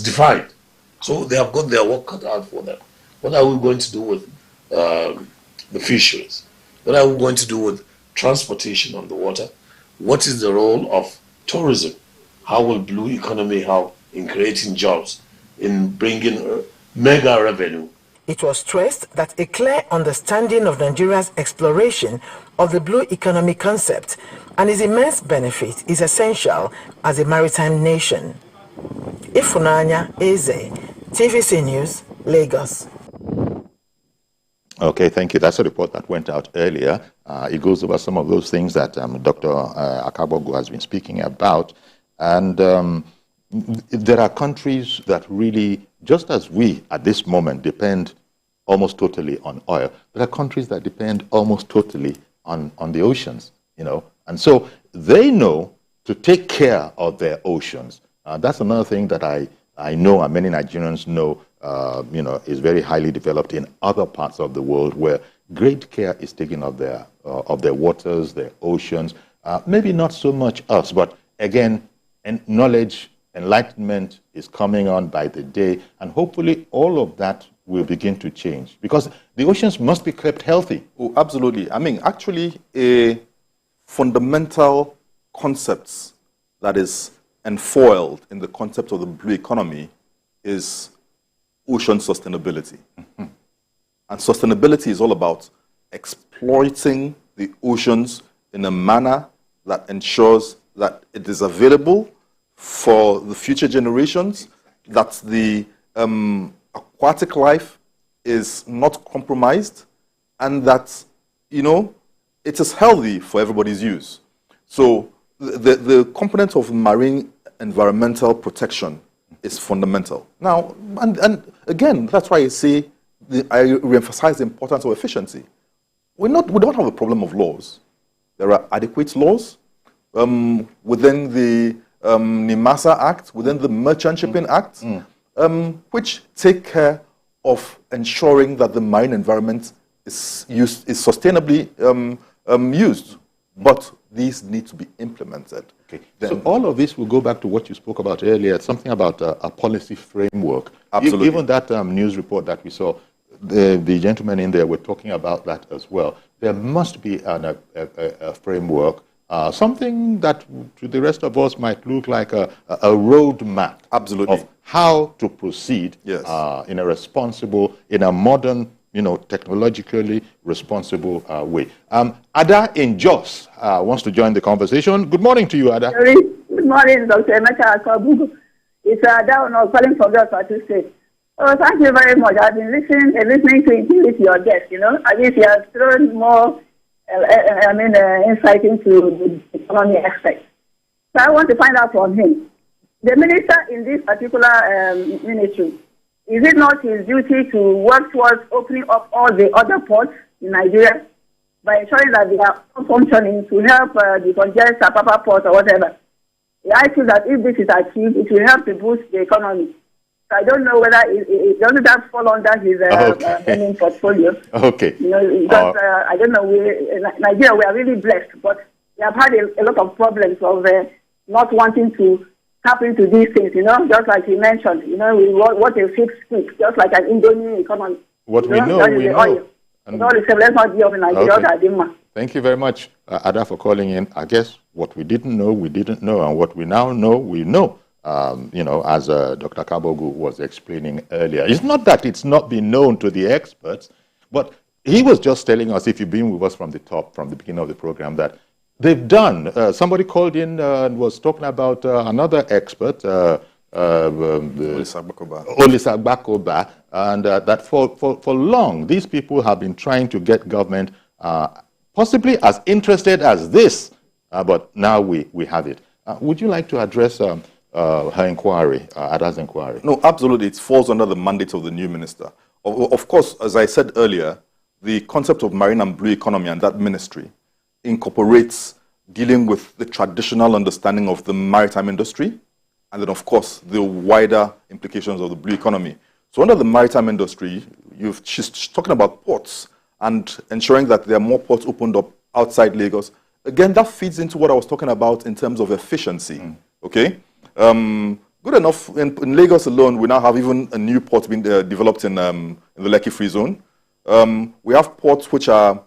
Speaker 9: defined. So they have got their work cut out for them. What are we going to do with the fisheries? What are we going to do with transportation on the water? What is the role of tourism? How will blue economy help in creating jobs, in bringing mega revenue?
Speaker 8: It was stressed that a clear understanding of Nigeria's exploration of the blue economy concept and its immense benefit is essential as a maritime nation. Ifunanya Eze, TVC News, Lagos.
Speaker 1: Okay, thank you. That's a report that went out earlier. It goes over some of those things that Dr. Akabogu has been speaking about. And there are countries that really, just as we at this moment depend almost totally on oil, there are countries that depend almost totally on the oceans, And so they know to take care of their oceans. That's another thing that I know and many Nigerians know, is very highly developed in other parts of the world where great care is taken of their waters, their oceans. Maybe not so much us, but again, and knowledge, enlightenment is coming on by the day, and hopefully all of that will begin to change because the oceans must be kept healthy.
Speaker 2: Oh, absolutely. I mean, actually, a fundamental concept that is enfoiled in the concept of the blue economy is ocean sustainability. Mm-hmm. And sustainability is all about exploiting the oceans in a manner that ensures that it is available for the future generations, that the aquatic life is not compromised, and that, it is healthy for everybody's use. So the component of marine environmental protection is fundamental. Now, and again, that's why I say, I reemphasize the importance of efficiency. We don't have a problem of laws. There are adequate laws within the NIMASA Act, within the Merchant Shipping Act, which take care of ensuring that the marine environment is sustainably used. But these need to be implemented.
Speaker 1: Okay. So all of this will go back to what you spoke about earlier, something about a policy framework.
Speaker 2: Absolutely.
Speaker 1: Even that news report that we saw, the gentlemen in there were talking about that as well. There must be a framework, something that to the rest of us might look like a roadmap.
Speaker 2: Absolutely.
Speaker 1: Of how to proceed in a responsible, in a modern, technologically responsible way. Ada in Jos wants to join the conversation. Good morning to you, Ada.
Speaker 7: Good morning, Dr. Emeka Akabugu. It's Ada calling from Jos to State. Oh, thank you very much. I've been listening to with your guest. At least you have thrown more, insight into the economy aspect. So I want to find out from him. The minister in this particular ministry, is it not his duty to work towards opening up all the other ports in Nigeria by ensuring that they are functioning to help decongest Apapa port or whatever? I feel that if this is achieved, it will help to boost the economy. So I don't know whether it doesn't that fall under his main portfolio.
Speaker 1: Okay.
Speaker 7: Because I don't know. Nigeria, we are really blessed, but we have had a lot of problems of not wanting to tap into these things, just like you mentioned, what a fixed stick, just like an Indonesian economy.
Speaker 1: What we know, we know.
Speaker 7: Oil. And all the let's not be of Nigeria.
Speaker 1: Thank you very much, Ada, for calling in. I guess what we didn't know, and what we now know, we know. As Dr. Kabogu was explaining earlier. It's not that it's not been known to the experts, but he was just telling us, if you've been with us from the top, from the beginning of the program, that they've done. Somebody called in and was talking about another expert, Olisa Bakoba, and that for long, these people have been trying to get government possibly as interested as this, but now we have it. Would you like to address her inquiry, Ada's inquiry?
Speaker 2: No, absolutely. It falls under the mandate of the new minister. Of course, as I said earlier, the concept of marine and blue economy and that ministry incorporates dealing with the traditional understanding of the maritime industry and then, of course, the wider implications of the blue economy. So under the maritime industry, she's talking about ports and ensuring that there are more ports opened up outside Lagos. Again, that feeds into what I was talking about in terms of efficiency. Okay? Good enough, in Lagos alone, we now have even a new port being developed in the Lekki Free Zone. We have ports which are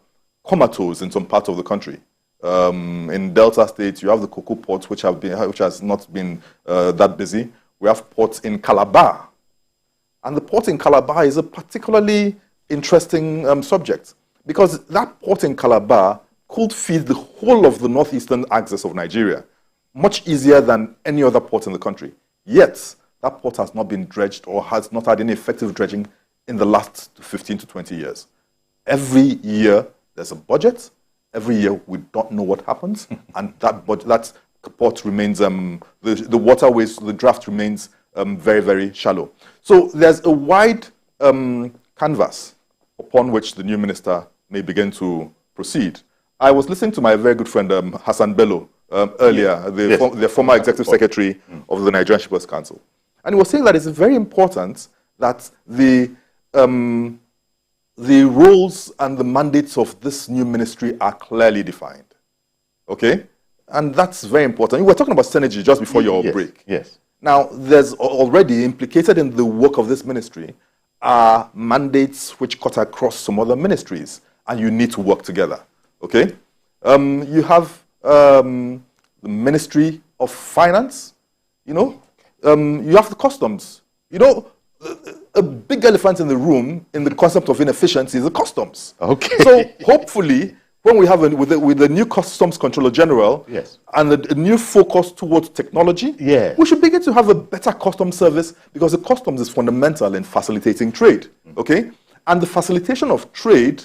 Speaker 2: comatose in some parts of the country. In Delta State, you have the cocoa ports which has not been that busy. We have ports in Calabar. And the port in Calabar is a particularly interesting subject because that port in Calabar could feed the whole of the northeastern axis of Nigeria much easier than any other port in the country. Yet, that port has not been dredged or has not had any effective dredging in the last 15 to 20 years. Every year, there's a budget. Every year, we don't know what happens. And that port remains, the waterways, the draft remains very, very shallow. So there's a wide canvas upon which the new minister may begin to proceed. I was listening to my very good friend, Hassan Bello, earlier, the former executive secretary of the Nigerian Shippers Council. And he was saying that it's very important that the roles and the mandates of this new ministry are clearly defined. Okay? And that's very important. We were talking about synergy just before your break.
Speaker 1: Yes.
Speaker 2: Now, there's already implicated in the work of this ministry are mandates which cut across some other ministries, and you need to work together. Okay? You have the Ministry of Finance, you have the customs. A big elephant in the room in the concept of inefficiency is the customs.
Speaker 1: Okay.
Speaker 2: So hopefully, when we have with the new Customs Controller General and a new focus towards technology, we should begin to have a better customs service because the customs is fundamental in facilitating trade. Okay? And the facilitation of trade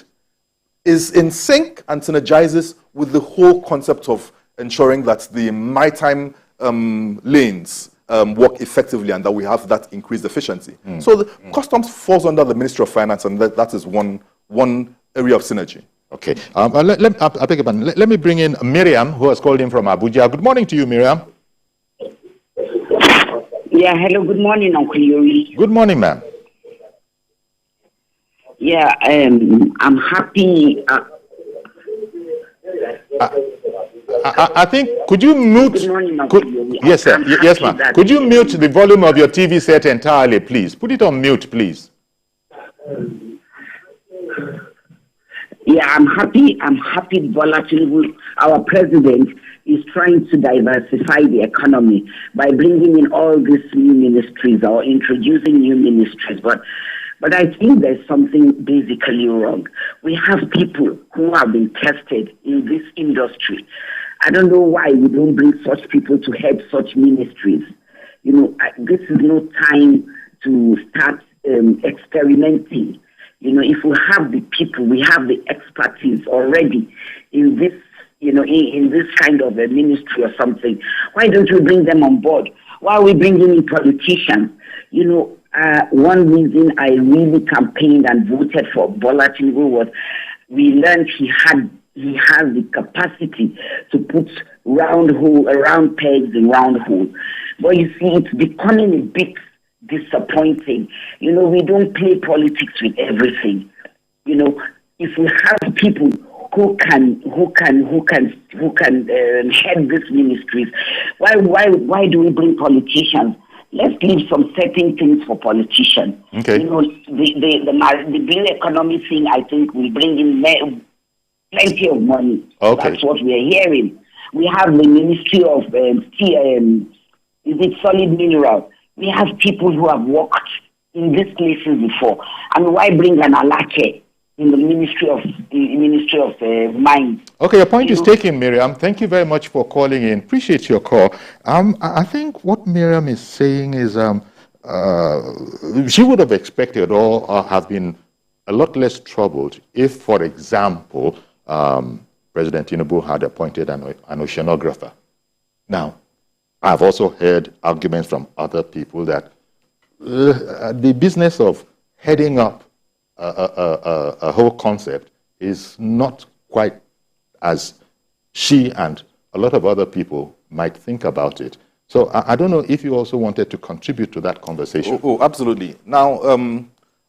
Speaker 2: is in sync and synergizes with the whole concept of ensuring that the maritime lanes work effectively and that we have that increased efficiency. So the customs falls under the Ministry of Finance, and that is one area of synergy.
Speaker 1: Okay. I beg your pardon. Let me bring in Miriam, who has called in from Abuja. Good morning to you, Miriam.
Speaker 10: Yeah, hello, good morning, Uncle Yori.
Speaker 1: Good morning, ma'am.
Speaker 10: Yeah, I'm happy.
Speaker 1: I think, could you mute?
Speaker 10: Good morning, Uncle Yori.
Speaker 1: Yes, sir. Yes, ma'am. Could you mute the volume of your TV set entirely, please? Put it on mute, please.
Speaker 10: Yeah, I'm happy Bola Tinubu, our president, is trying to diversify the economy by bringing in all these new ministries or introducing new ministries. But I think there's something basically wrong. We have people who have been tested in this industry. I don't know why we don't bring such people to head such ministries. You know, this is no time to start experimenting. You know, if we have the people, we have the expertise already in this, you know, in this kind of a ministry or something. Why don't we bring them on board? Why are we bringing in politicians? You know, one reason I really campaigned and voted for Bola Tinubu was we learned he has the capacity to put round pegs in round holes. But you see, it's becoming a bit disappointing. You know, we don't play politics with everything. You know, if we have people who can head these ministries, why do we bring politicians? Let's leave some certain things for politicians.
Speaker 1: Okay.
Speaker 10: You know, the blue economy thing, I think, will bring in plenty of money.
Speaker 1: Okay.
Speaker 10: That's what we are hearing. We have the Ministry of Solid Mineral. We have people who have worked in these places before. And why bring an Alake in the Ministry of Mines?
Speaker 1: Okay, your point is taken, Miriam. Thank you very much for calling in. Appreciate your call. I think what Miriam is saying is she would have expected or have been a lot less troubled if, for example, President Tinubu had appointed an oceanographer. Now, I've also heard arguments from other people that the business of heading up a whole concept is not quite as she and a lot of other people might think about it. So I don't know if you also wanted to contribute to that conversation.
Speaker 2: Oh, absolutely. Now,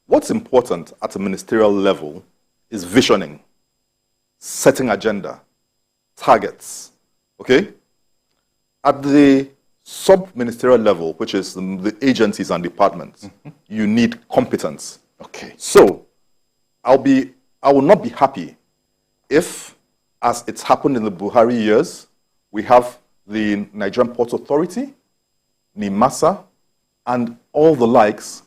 Speaker 2: what's important at a ministerial level is visioning, setting agenda, targets, okay? At the sub-ministerial level, which is the agencies and departments, you need competence.
Speaker 1: Okay.
Speaker 2: So, I will not be happy if, as it's happened in the Buhari years, we have the Nigerian Ports Authority, NIMASA, and all the likes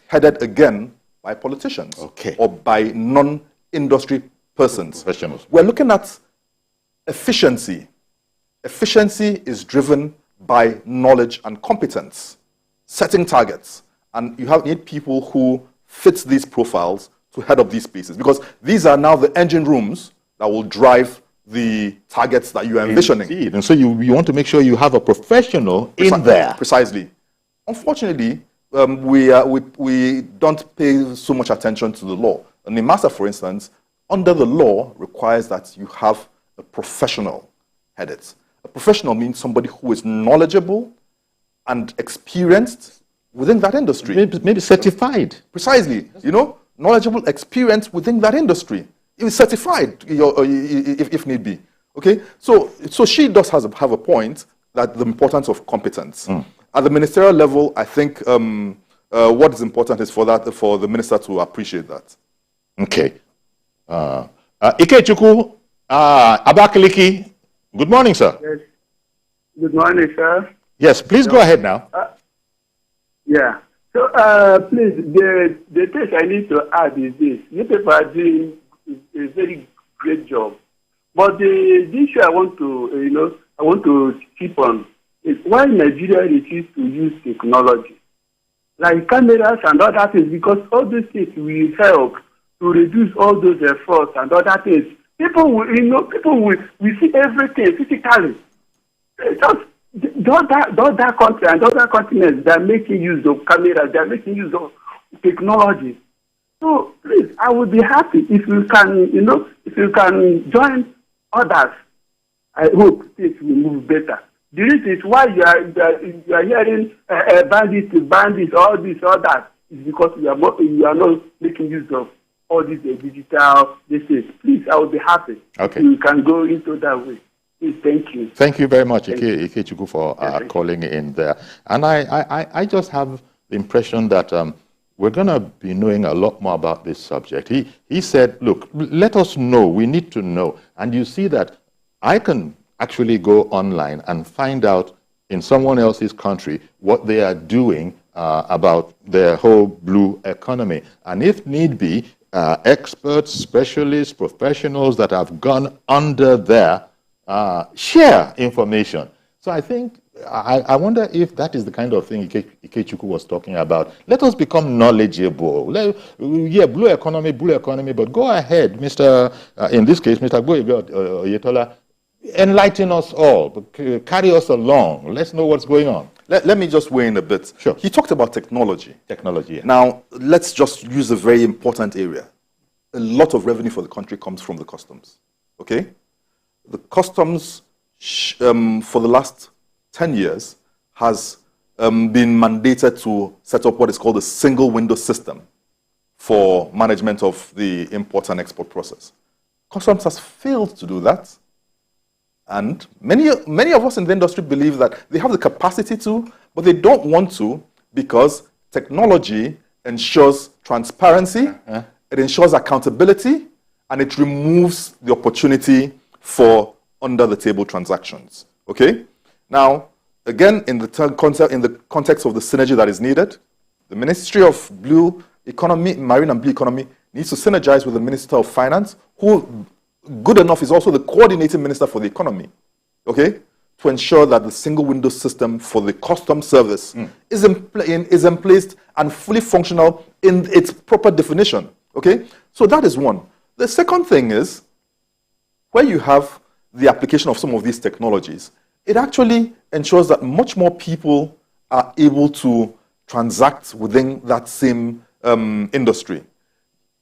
Speaker 2: headed again by politicians or by non-industry persons.
Speaker 1: Professionals.
Speaker 2: We're looking at efficiency. Efficiency is driven by knowledge and competence, setting targets, and you need people who fit these profiles to head up these spaces, because these are now the engine rooms that will drive the targets that you are envisioning.
Speaker 1: Indeed. And so you want to make sure you have a professional in there.
Speaker 2: Precisely. Unfortunately, we don't pay so much attention to the law. And NIMASA, for instance, under the law requires that you have a professional head it. A professional means somebody who is knowledgeable and experienced within that industry.
Speaker 1: Maybe certified.
Speaker 2: Precisely. You know, knowledgeable, experience within that industry. It is certified, if need be. Okay? So she does have a point that the importance of competence. At the ministerial level, I think what is important is for the minister to appreciate that.
Speaker 1: Okay. Ikechukwu Abakaliki. Good morning, sir.
Speaker 11: Yes. Good morning, sir.
Speaker 1: Yes, please go ahead now.
Speaker 11: Yeah. So, please, the thing I need to add is this. You people are doing a very great job. But the issue I want to keep on is why Nigeria refuses to use technology, like cameras and other things, because all these things will help to reduce all those efforts and other things. People will, people will see everything physically. Just that country and other continents, they're making use of cameras, they're making use of technology. So please, I would be happy if you can, if you can join others. I hope things will move better. The reason is why you are hearing bandits, all this, all that, is because you are not making use of all these digital things. Please, I would be happy.
Speaker 1: Okay.
Speaker 11: You can go into that way. Please, thank you.
Speaker 1: Thank you very much, Ikechukwu, for calling in there. And I just have the impression that we're going to be knowing a lot more about this subject. He said, look, let us know. We need to know. And you see that I can actually go online and find out in someone else's country what they are doing about their whole blue economy. And if need be, experts, specialists, professionals that have gone under there share information. So I think, I wonder if that is the kind of thing Ikechukwu was talking about. Let us become knowledgeable. Yeah, blue economy, but go ahead, in this case, Mr. Oyetola, enlighten us all, carry us along. Let's know what's going on.
Speaker 2: Let me just weigh in a bit.
Speaker 1: Sure.
Speaker 2: He talked about technology.
Speaker 1: Technology, yeah.
Speaker 2: Now, let's just use a very important area. A lot of revenue for the country comes from the customs, okay? The customs, for the last 10 years, has been mandated to set up what is called a single window system for management of the import and export process. Customs has failed to do that. And many of us in the industry believe that they have the capacity to, but they don't want to because technology ensures transparency, it ensures accountability, and it removes the opportunity for under-the-table transactions. Okay? Now, again, in the context of the synergy that is needed, the Ministry of Blue Economy, Marine and Blue Economy, needs to synergize with the Minister of Finance, who, good enough, is also the coordinating minister for the economy, okay, to ensure that the single window system for the customs service is in place and fully functional in its proper definition, okay? So that is one. The second thing is, where you have the application of some of these technologies, it actually ensures that much more people are able to transact within that same industry.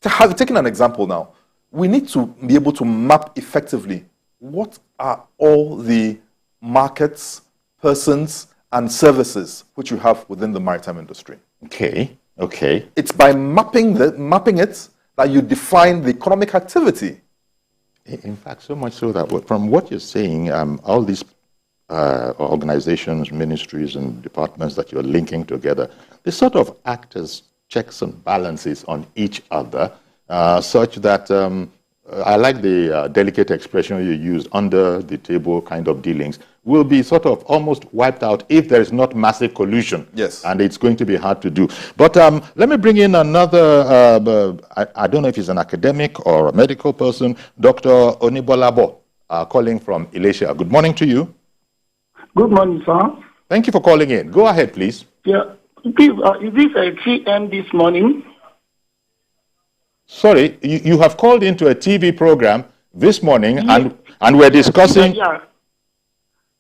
Speaker 2: Taking an example now, we need to be able to map effectively what are all the markets, persons, and services which you have within the maritime industry.
Speaker 1: Okay.
Speaker 2: It's by mapping it that you define the economic activity.
Speaker 1: In fact, so much so that from what you're saying, all these organizations, ministries, and departments that you're linking together, they sort of act as checks and balances on each other, such that I like the delicate expression you used, under the table kind of dealings, will be sort of almost wiped out if there is not massive collusion.
Speaker 2: Yes.
Speaker 1: And it's going to be hard to do. But let me bring in another, I don't know if he's an academic or a medical person, Dr. Onibolabo, calling from Ilesha. Good morning to you.
Speaker 12: Good morning, sir.
Speaker 1: Thank you for calling in. Go ahead, please.
Speaker 12: Yeah. Please, is this a TM this morning?
Speaker 1: Sorry, you have called into a TV program this morning, yes. and we're discussing...
Speaker 12: Yeah.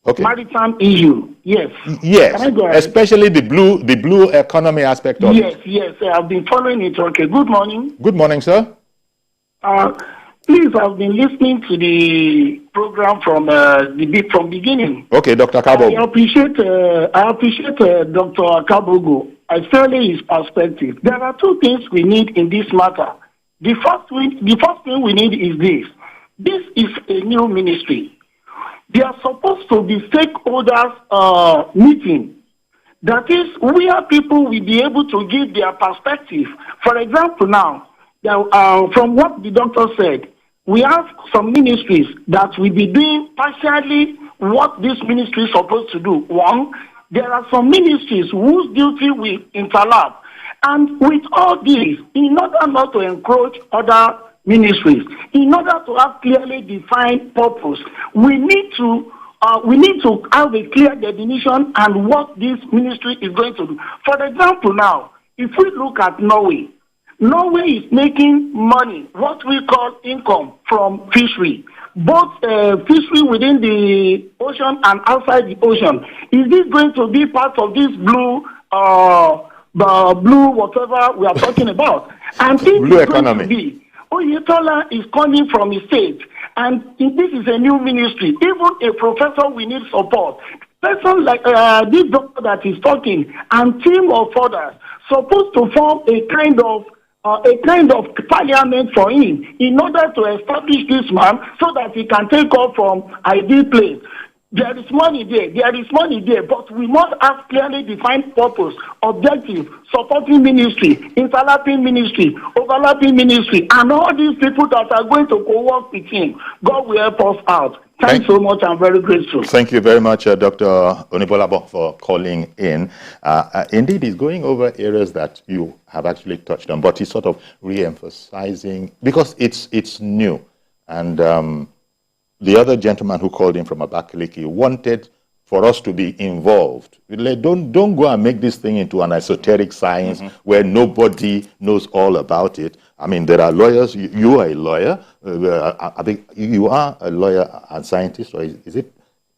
Speaker 1: Okay.
Speaker 12: Maritime issue, yes.
Speaker 1: Yes, especially the blue economy aspect of it.
Speaker 12: Yes, I've been following it. Okay, good morning.
Speaker 1: Good morning, sir.
Speaker 12: Please, I've been listening to the program from beginning.
Speaker 1: Okay, Dr. Kabogo.
Speaker 12: I appreciate Dr. Kabogo, especially his perspective. There are two things we need in this matter. The first thing we need is this. This is a new ministry. They are supposed to be stakeholders meeting. That is, where people will be able to give their perspective. For example, now, from what the doctor said, we have some ministries that will be doing partially what this ministry is supposed to do. One, there are some ministries whose duty will interlap. And with all this, in order not to encroach other ministries, in order to have clearly defined purpose, we need to have a clear definition and what this ministry is going to do. For example, now, if we look at Norway Norway is making money, what we call income, from fishery, both fishery within the ocean and outside the ocean. Is this going to be part of this blue whatever we are talking about? And this
Speaker 1: blue
Speaker 12: is
Speaker 1: economy.
Speaker 12: Going to be, Oyetola is coming from a state, and this is a new ministry. Even a professor, we need support. Person like this doctor that is talking and team of others supposed to form a kind of parliament for him in order to establish this man so that he can take off from ideal place. There is money there, but we must have clearly defined purpose, objective, supporting ministry, interlapping ministry, overlapping ministry, and all these people that are going to co-work with him. God will help us out. Thanks so much. I'm very grateful.
Speaker 1: Thank you very much, Dr. Onibolabo, for calling in. Indeed, he's going over areas that you have actually touched on, but he's sort of re-emphasizing, because it's new. And the other gentleman who called in from Abakaliki wanted for us to be involved. Don't go and make this thing into an esoteric science where nobody knows all about it. I mean, there are lawyers. You are a lawyer. I think you are a lawyer and scientist, or is it?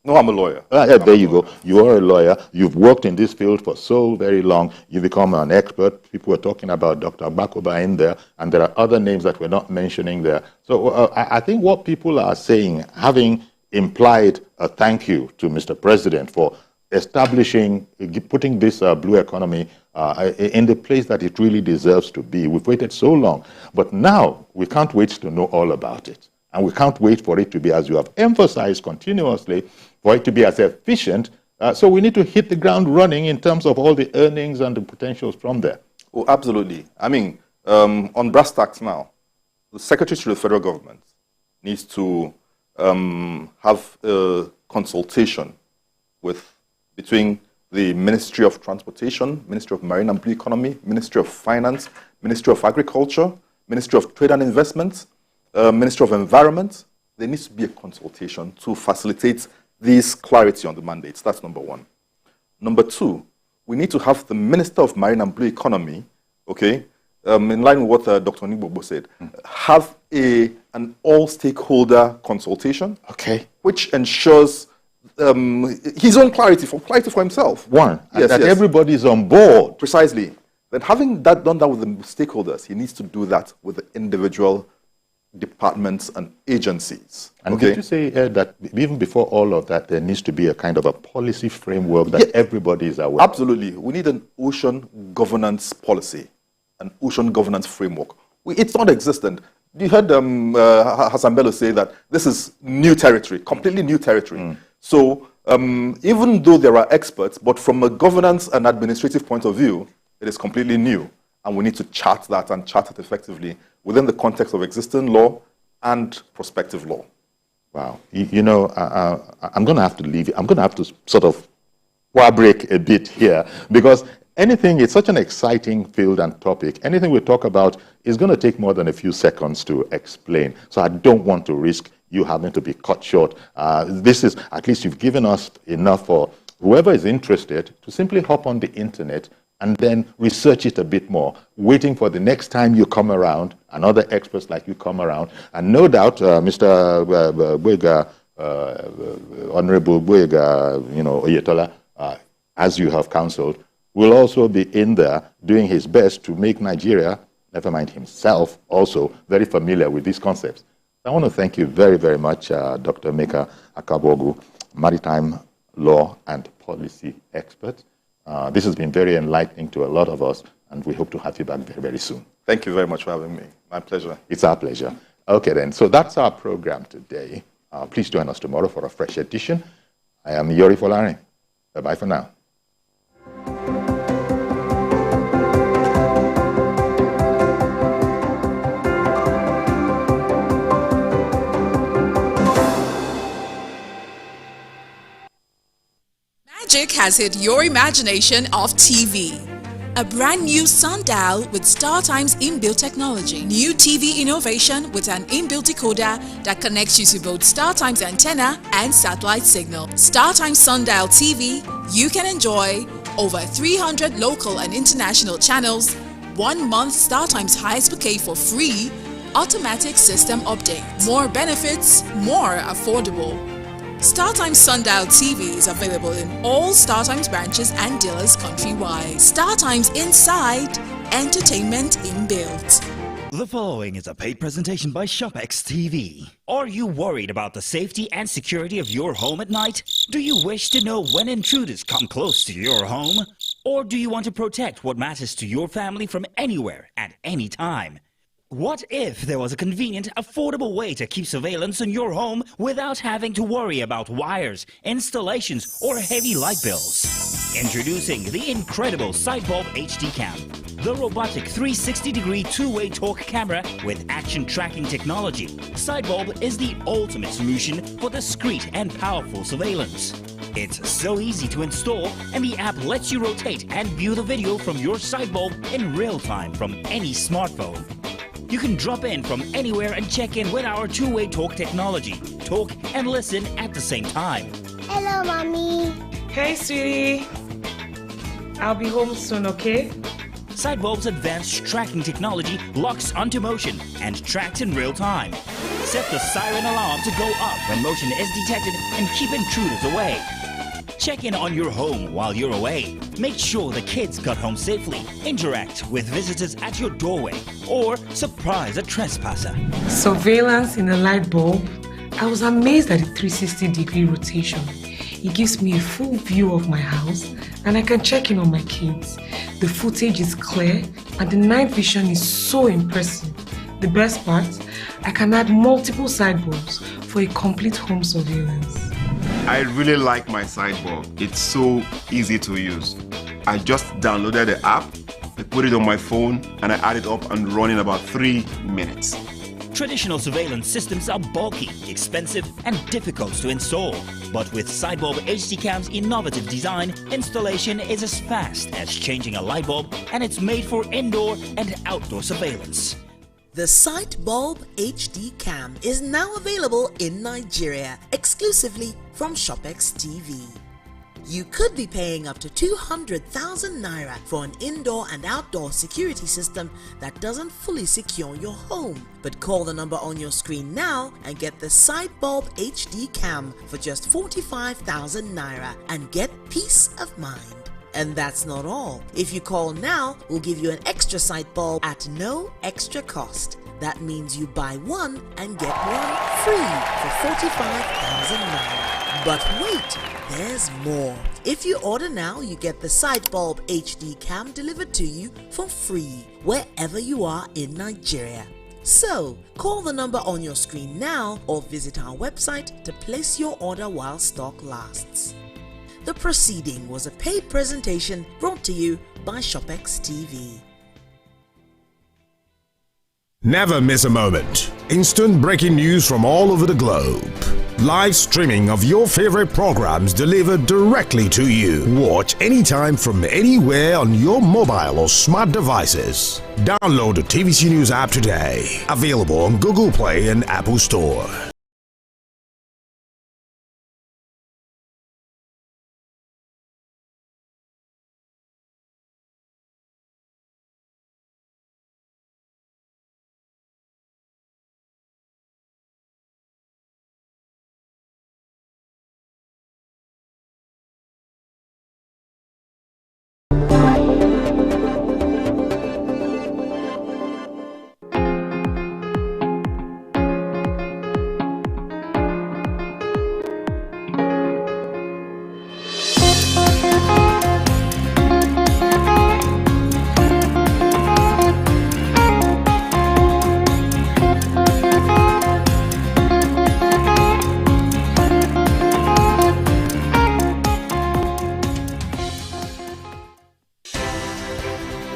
Speaker 2: No, I'm a lawyer.
Speaker 1: There you go. You are a lawyer. You've worked in this field for so very long. You become an expert. People were talking about Dr. Bakoba in there, and there are other names that we're not mentioning there. So I think what people are saying, having implied a thank you to Mr. President for establishing, putting this blue economy in the place that it really deserves to be. We've waited so long, but now we can't wait to know all about it. And we can't wait for it to be, as you have emphasized continuously, for it to be as efficient. So we need to hit the ground running in terms of all the earnings and the potentials from there.
Speaker 2: Oh, absolutely. I mean, on brass tacks now, the Secretary to the Federal Government needs to have a consultation between the Ministry of Transportation, Ministry of Marine and Blue Economy, Ministry of Finance, Ministry of Agriculture, Ministry of Trade and Investment, Ministry of Environment. There needs to be a consultation to facilitate this clarity on the mandates. That's number one. Number two, we need to have the Minister of Marine and Blue Economy, okay, in line with what Dr. Onibolabo said, have an all-stakeholder consultation,
Speaker 1: okay,
Speaker 2: which ensures his own clarity for himself.
Speaker 1: That everybody is on board.
Speaker 2: Precisely. Then having done that with the stakeholders, he needs to do that with the individual departments and agencies.
Speaker 1: And did you say that even before all of that, there needs to be a kind of a policy framework that everybody is aware of?
Speaker 2: Absolutely. We need an ocean governance policy, an ocean governance framework. It's not existent. You heard Hassan Bello say that this is new territory, completely new territory. So even though there are experts, but from a governance and administrative point of view, it is completely new. And we need to chart that and chart it effectively within the context of existing law and prospective law.
Speaker 1: Wow. You know, I'm going to have to leave it. I'm going to have to sort of break a bit here, because it's such an exciting field and topic. Anything we talk about is going to take more than a few seconds to explain. So I don't want to risk you having to be cut short. This is, at least you've given us enough for whoever is interested to simply hop on the internet and then research it a bit more, waiting for the next time you come around and other experts like you come around. And no doubt, Mr. Buega, Honorable Buega, Oyetola, as you have counseled, will also be in there doing his best to make Nigeria, never mind himself, also very familiar with these concepts. I want to thank you very, very much, Dr. Meka Akabogu, maritime law and policy expert. This has been very enlightening to a lot of us, and we hope to have you back very, very soon.
Speaker 2: Thank you very much for having me. My pleasure.
Speaker 1: It's our pleasure. Okay, then. So that's our program today. Please join us tomorrow for a fresh edition. I am YORI FOLARIN. Bye-bye for now.
Speaker 13: Magic has hit your imagination of TV. A brand new sundial with StarTime's inbuilt technology. New TV innovation with an inbuilt decoder that connects you to both StarTime's antenna and satellite signal. StarTime Sundial TV, you can enjoy over 300 local and international channels, 1 month StarTimes highest bouquet for free, automatic system update. More benefits, more affordable. StarTimes Sundial TV is available in all StarTimes branches and dealers countrywide. StarTimes Inside, entertainment inbuilt.
Speaker 14: The following is a paid presentation by ShopX TV. Are you worried about the safety and security of your home at night? Do you wish to know when intruders come close to your home? Or do you want to protect what matters to your family from anywhere at any time? What if there was a convenient, affordable way to keep surveillance in your home without having to worry about wires, installations, or heavy light bills? Introducing the incredible Sidebulb HD Cam, the robotic 360-degree two-way torque camera with action tracking technology. Sidebulb is the ultimate solution for discreet and powerful surveillance. It's so easy to install, and the app lets you rotate and view the video from your Sidebulb in real time from any smartphone. You can drop in from anywhere and check in with our two-way talk technology. Talk and listen at the same time.
Speaker 15: Hello, Mommy.
Speaker 16: Hey, sweetie. I'll be home soon, okay?
Speaker 14: Sidebulb's advanced tracking technology locks onto motion and tracks in real time. Set the siren alarm to go off when motion is detected and keep intruders away. Check in on your home while you're away. Make sure the kids got home safely. Interact with visitors at your doorway or surprise a trespasser.
Speaker 16: Surveillance in a light bulb. I was amazed at the 360-degree rotation. It gives me a full view of my house and I can check in on my kids. The footage is clear and the night vision is so impressive. The best part, I can add multiple side bulbs for a complete home surveillance.
Speaker 17: I really like my Sidebulb. It's so easy to use. I just downloaded the app, I put it on my phone, and I add it up and run in about 3 minutes.
Speaker 14: Traditional surveillance systems are bulky, expensive, and difficult to install. But with Sidebulb HD Cam's innovative design, installation is as fast as changing a light bulb, and it's made for indoor and outdoor surveillance.
Speaker 18: The Sidebulb HD Cam is now available in Nigeria, exclusively from ShopX TV. You could be paying up to 200,000 naira for an indoor and outdoor security system that doesn't fully secure your home. But call the number on your screen now and get the Sidebulb HD Cam for just 45,000 naira and get peace of mind. And that's not all. If you call now, we'll give you an extra Sidebulb at no extra cost. That means you buy one and get one free for 45,000 naira. But wait, there's more. If you order now, you get the Sidebulb HD Cam delivered to you for free wherever you are in Nigeria. So, call the number on your screen now or visit our website to place your order while stock lasts. The proceeding was a paid presentation brought to you by ShopX TV.
Speaker 19: Never miss a moment. Instant breaking news from all over the globe. Live streaming of your favorite programs delivered directly to you. Watch anytime from anywhere on your mobile or smart devices. Download the TVC News app today. Available on Google Play and Apple Store.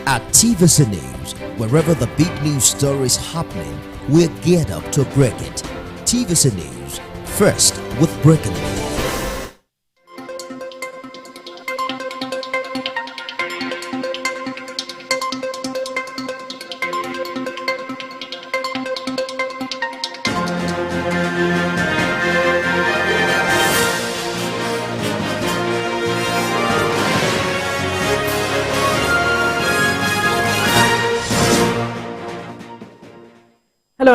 Speaker 20: At TVC News, wherever the big news story is happening, we're geared up to break it. TVC News, first with breaking news.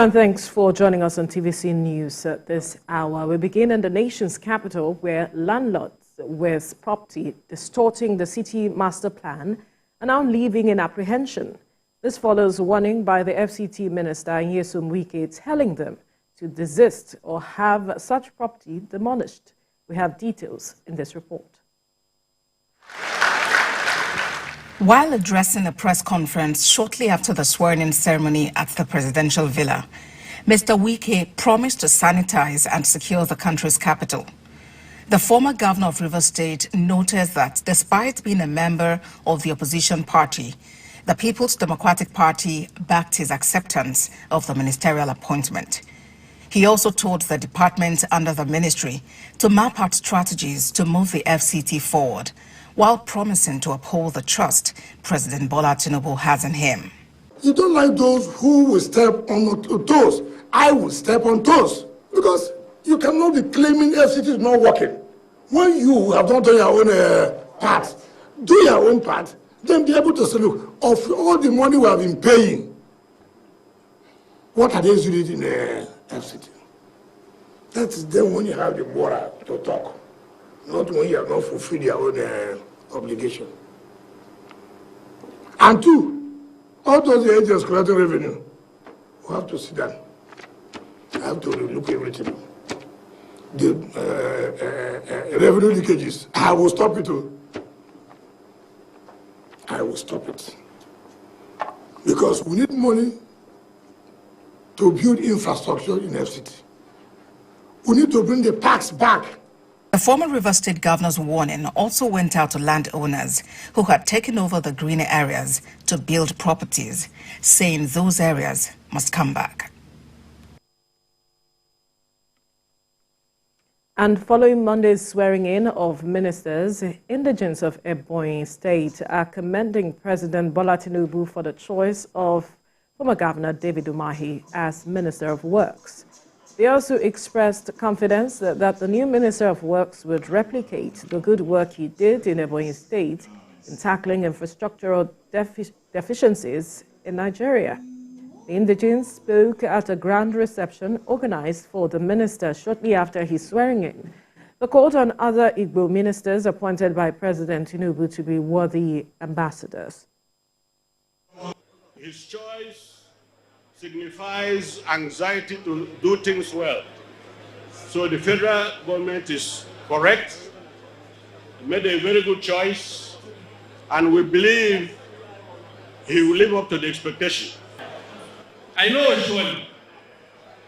Speaker 16: Hello and thanks for joining us on TVC News at this hour. We begin in the nation's capital where landlords with property distorting the city master plan are now living in apprehension. This follows a warning by the FCT Minister Nyesom Wike telling them to desist or have such property demolished. We have details in this report.
Speaker 15: While addressing a press conference shortly after the swearing-in ceremony at the presidential villa, Mr. Wike promised to sanitize and secure the country's capital. The former governor of Rivers State noted that despite being a member of the opposition party, the People's Democratic Party backed his acceptance of the ministerial appointment. He also told the department under the ministry to map out strategies to move the FCT forward, while promising to uphold the trust President Bola Tinubu has in him.
Speaker 6: You don't like those who will step on toes. I will step on toes. Because you cannot be claiming FCT is not working. When you have not done your own part, do your own part, then be able to say, look, of all the money we have been paying, what are they using in FCT? That's then when you have the border to talk. Not when you have not fulfilled your own obligation. And two, all those agents collecting revenue, we have to sit down. I have to look at everything. The revenue leakages, I will stop it. I will stop it. Because we need money to build infrastructure in FCT. We need to bring the parks back.
Speaker 15: The former Rivers State governor's warning also went out to landowners who had taken over the green areas to build properties, saying those areas must come back.
Speaker 16: And following Monday's swearing-in of ministers, indigents of Ebonyi State are commending President Bola Tinubu for the choice of former Governor David Umahi as Minister of Works. They also expressed confidence that the new Minister of Works would replicate the good work he did in Ebonyi State in tackling infrastructural deficiencies in Nigeria. The indigents spoke at a grand reception organized for the minister shortly after his swearing-in. They called on other Igbo ministers appointed by President Tinubu to be worthy ambassadors.
Speaker 5: His choice signifies anxiety to do things well. So the federal government is correct. He made a very good choice, and we believe he will live up to the expectation.
Speaker 21: I know surely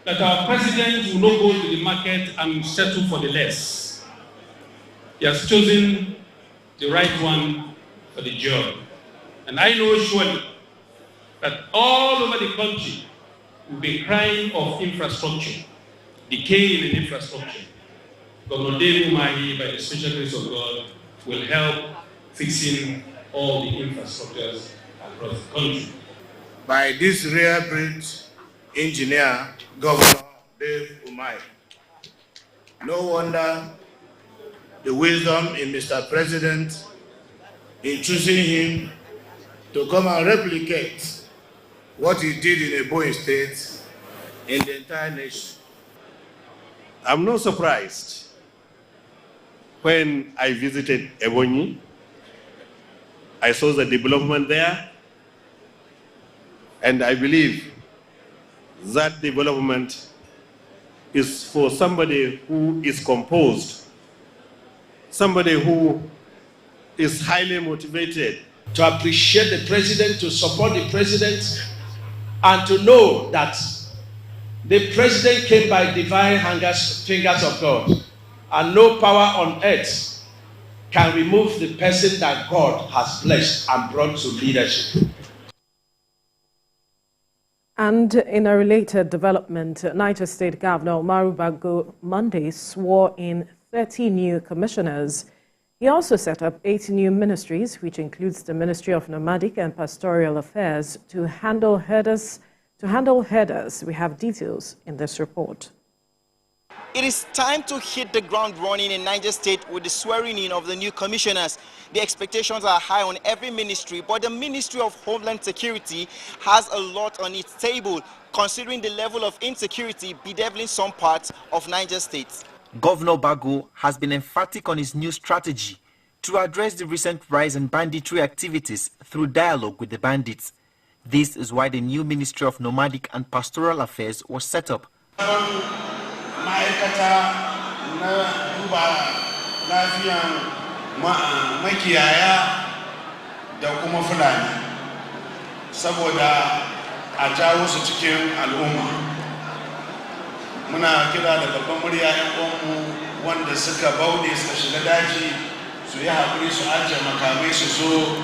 Speaker 21: that our president will not go to the market and settle for the less. He has chosen the right one for the job. And I know surely that all over the country will be crying of infrastructure, decay in infrastructure. Governor David Umahi, by the special grace of God, will help fixing all the infrastructures across the country.
Speaker 5: By this rare breed engineer, Governor David Umahi. No wonder the wisdom in Mr. President in choosing him to come and replicate what he did in Ebonyi State in the entire nation. I'm not surprised when I visited Ebonyi. I saw the development there, and I believe that development is for somebody who is composed, somebody who is highly motivated.
Speaker 21: To appreciate the president, to support the president, and to know that the president came by divine fingers of God, and no power on earth can remove the person that God has blessed and brought to leadership.
Speaker 16: And in a related development, Niger State Governor Umaru Bago Monday swore in 30 new commissioners. He also set up 8 new ministries, which includes the Ministry of Nomadic and Pastoral Affairs, to handle herders. We have details in this report.
Speaker 22: It is time to hit the ground running in Niger State with the swearing-in of the new commissioners. The expectations are high on every ministry, but the Ministry of Homeland Security has a lot on its table. considering the level of insecurity bedeviling some parts of Niger State.
Speaker 3: Governor Bago has been emphatic on his new strategy to address the recent rise in banditry activities through dialogue with the bandits. This is why the new Ministry of Nomadic and Pastoral Affairs was set up.
Speaker 5: Muna kira da babban murya ƴan uwanmu wanda suka bauɗe suka shiga daji su yi haƙuri su ajiye makamai su zo